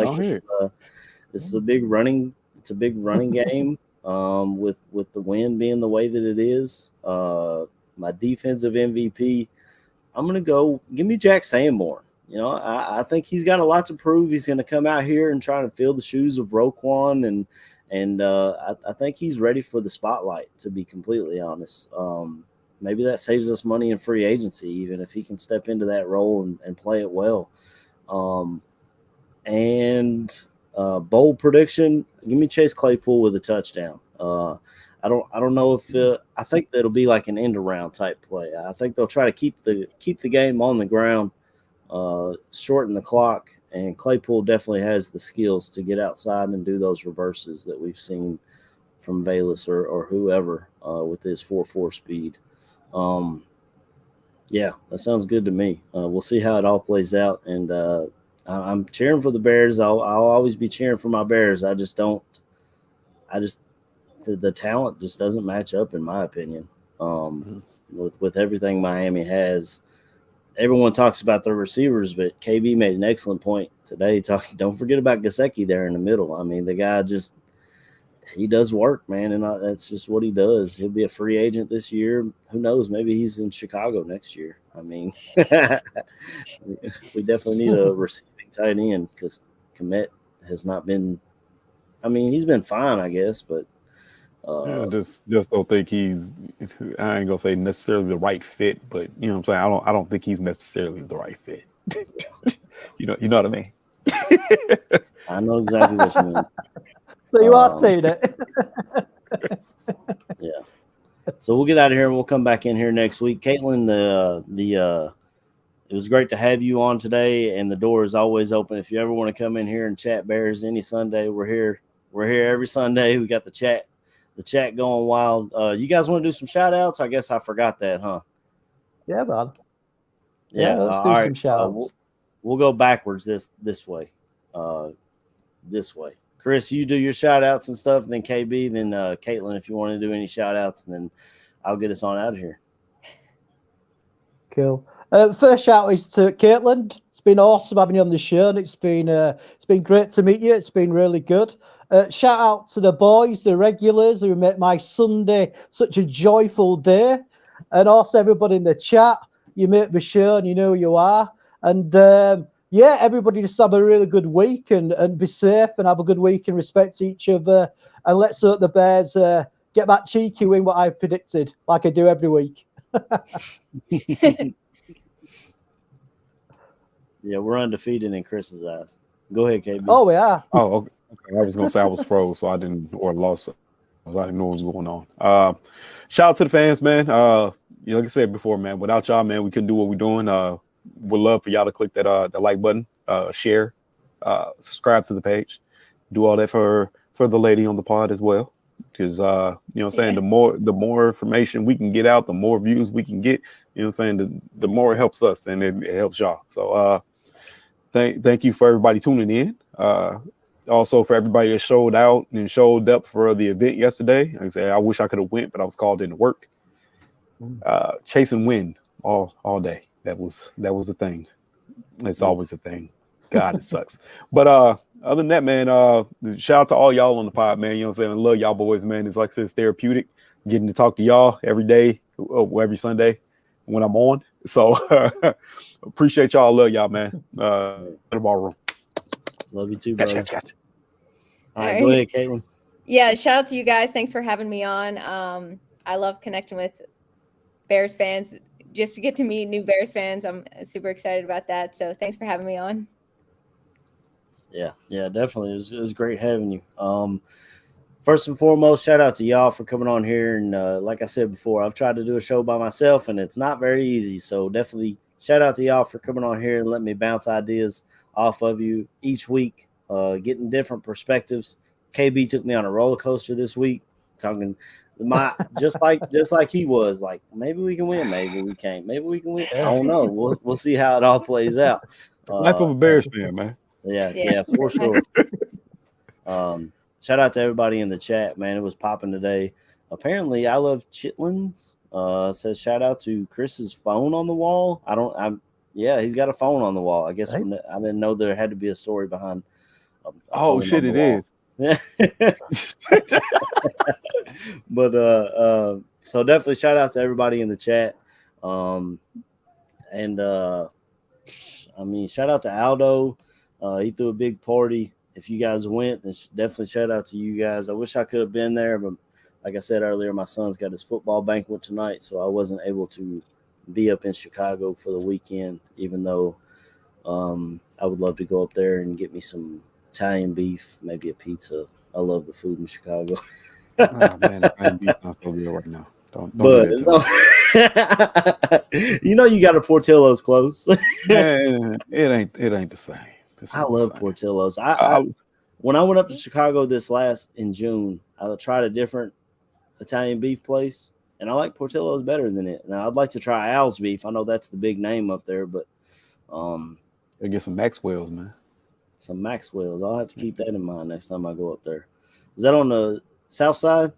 this is a big running. It's a big running game with the wind being the way that it is. My defensive MVP, I'm going to go. Give me Jack Sanborn. I think he's got a lot to prove. He's going to come out here and try to fill the shoes of Roquan, and I think he's ready for the spotlight, to be completely honest. Maybe that saves us money in free agency, even if he can step into that role and play it well. Bold prediction, give me Chase Claypool with a touchdown. I don't know if I think that'll be like an end around type play. I think they'll try to keep the game on the ground. Shorten the clock, and Claypool definitely has the skills to get outside and do those reverses that we've seen from Bayless or whoever with his 4.4 speed. Yeah, that sounds good to me. We'll see how it all plays out, and I'm cheering for the Bears. I'll always be cheering for my Bears. I just don't. I just the talent just doesn't match up, in my opinion. With everything Miami has, everyone talks about their receivers, but KB made an excellent point today. Don't forget about Gesicki there in the middle. I mean, the guy he does work, man, and that's just what he does. He'll be a free agent this year. Who knows? Maybe he's in Chicago next year. I mean, we definitely need a receiving tight end because Komet has not been. I mean, he's been fine, I guess, but just don't think he's. I ain't gonna say necessarily the right fit, but you know what I'm saying. I don't think he's necessarily the right fit. you know what I mean. I know exactly what you mean. So you are saying it. Yeah. So we'll get out of here and we'll come back in here next week. Caitlin, it was great to have you on today, and the door is always open. If you ever want to come in here and chat Bears any Sunday, we're here. We're here every Sunday. We got the chat going wild. You guys want to do some shout outs? I guess I forgot that, huh? Yeah, man. Yeah, let's do some shout outs. We'll go backwards this way. This way. Chris, you do your shout outs and stuff, and then KB, then Caitlin, if you want to do any shout outs, and then I'll get us on out of here. Cool. First shout is to Caitlin. It's been awesome having you on the show, and it's been great to meet you. It's been really good. Shout out to the boys, the regulars who make my Sunday such a joyful day, and also everybody in the chat. You make the show, and you know who you are. And yeah, everybody just have a really good week and be safe and have a good week and respect each other. And let's hope the Bears get that cheeky win what I've predicted, like I do every week. Yeah, we're undefeated in Chris's eyes. Go ahead, KB. Oh, we are. Oh, okay. I was gonna say I was froze, so I didn't or lost. I didn't know what was going on. Shout out to the fans, man. Like I said before, man. Without y'all, man, we couldn't do what we're doing. Would love for y'all to click that the like button, share, subscribe to the page, do all that for the lady on the pod as well. Because you know what I'm saying, the more information we can get out, the more views we can get. You know what I'm saying, the more it helps us and it helps y'all. So thank you for everybody tuning in. Also for everybody that showed out and showed up for the event yesterday. Like I said, I wish I could have went, but I was called in to work. Chasing wind all day. That was the thing. It's always a thing. God, it sucks. But other than that, man, shout out to all y'all on the pod, man. You know what I'm saying? I love y'all boys, man. It's like I said, it's therapeutic getting to talk to y'all every day, every Sunday when I'm on. So appreciate y'all. Love y'all, man. The ballroom. Love you too, bro. Gotcha. All right, go ahead, Caitlin. Yeah, shout out to you guys. Thanks for having me on. I love connecting with Bears fans. Just to get to meet new Bears fans, I'm super excited about that. So thanks for having me on. Yeah, definitely. It was great having you. First and foremost, shout out to y'all for coming on here. And like I said before, I've tried to do a show by myself, and it's not very easy. So definitely shout out to y'all for coming on here and letting me bounce ideas off of you each week, getting different perspectives. KB took me on a roller coaster this week, talking just like he was like, maybe we can win, maybe we can't, maybe we can win. I don't know. We'll see how it all plays out. Life of a Bears fan, man. Yeah, for sure. Shout out to everybody in the chat, man. It was popping today. Apparently, I love Chitlins. Says shout out to Chris's phone on the wall. Yeah, he's got a phone on the wall. I guess I didn't know there had to be a story behind. Oh shit, it is. But so definitely shout out to everybody in the chat. Shout out to Aldo. He threw a big party. If you guys went, then definitely shout out to you guys. I wish I could have been there, but like I said earlier, my son's got his football banquet tonight, so I wasn't able to be up in Chicago for the weekend, even though I would love to go up there and get me some Italian beef, maybe a pizza. I love the food in Chicago. Oh man, Italian beef's not so good right now. Don't do that to me. You know you got a Portillo's close. Man, it ain't the same. I love Portillo's. When I went up to Chicago in June, I tried a different Italian beef place. and I like Portillo's better than it. Now I'd like to try Al's beef. I know that's the big name up there, but I'll get some Maxwell's, man. Some Maxwell's. I'll have to keep that in mind next time I go up there. Is that on the south side?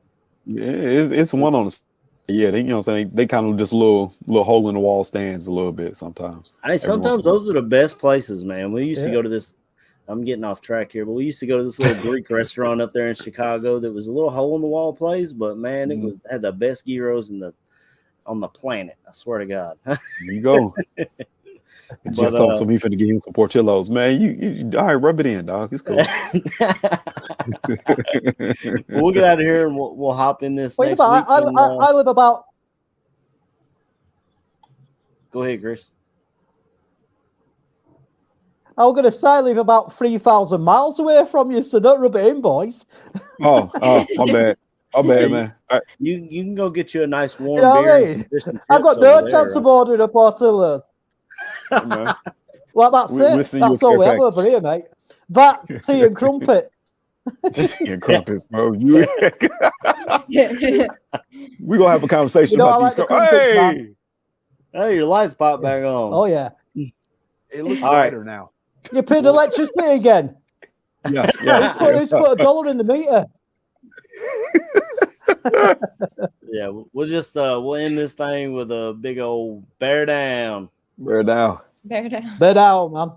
Yeah, it's one on the. Yeah, they, you know what I'm saying? They kind of just little hole in the wall stands a little bit sometimes. Hey, sometimes those are the best places, man. We used to go to this. I'm getting off track here, but we used to go to this little Greek restaurant up there in Chicago that was a little hole in the wall place, but man, it had the best gyros on the planet. I swear to God. There you go. Jeff told me finna give him some Portillo's. Man, you all right, rub it in, dog. It's cool. We'll get out of here and we'll hop in this next week. I live about. Go ahead, Chris. I was going to say I live about 3,000 miles away from you, so don't rub it in, boys. Oh, my bad. My bad, man. Right. You can go get you a nice warm I beer. mean? And some fish and chips I've got no chance of ordering a Portillo's. Well, that's it. That's all we have over here, mate. That, tea and crumpet. Tea and crumpets, bro. We're going to have a conversation about these. Hey, your lights pop back on. Oh, yeah. It looks brighter now. You paid electricity again. Yeah. Who's put $1 in the meter? Yeah, we'll just we'll end this thing with a big old bear down. Bear down. Bear down. Bear down, man.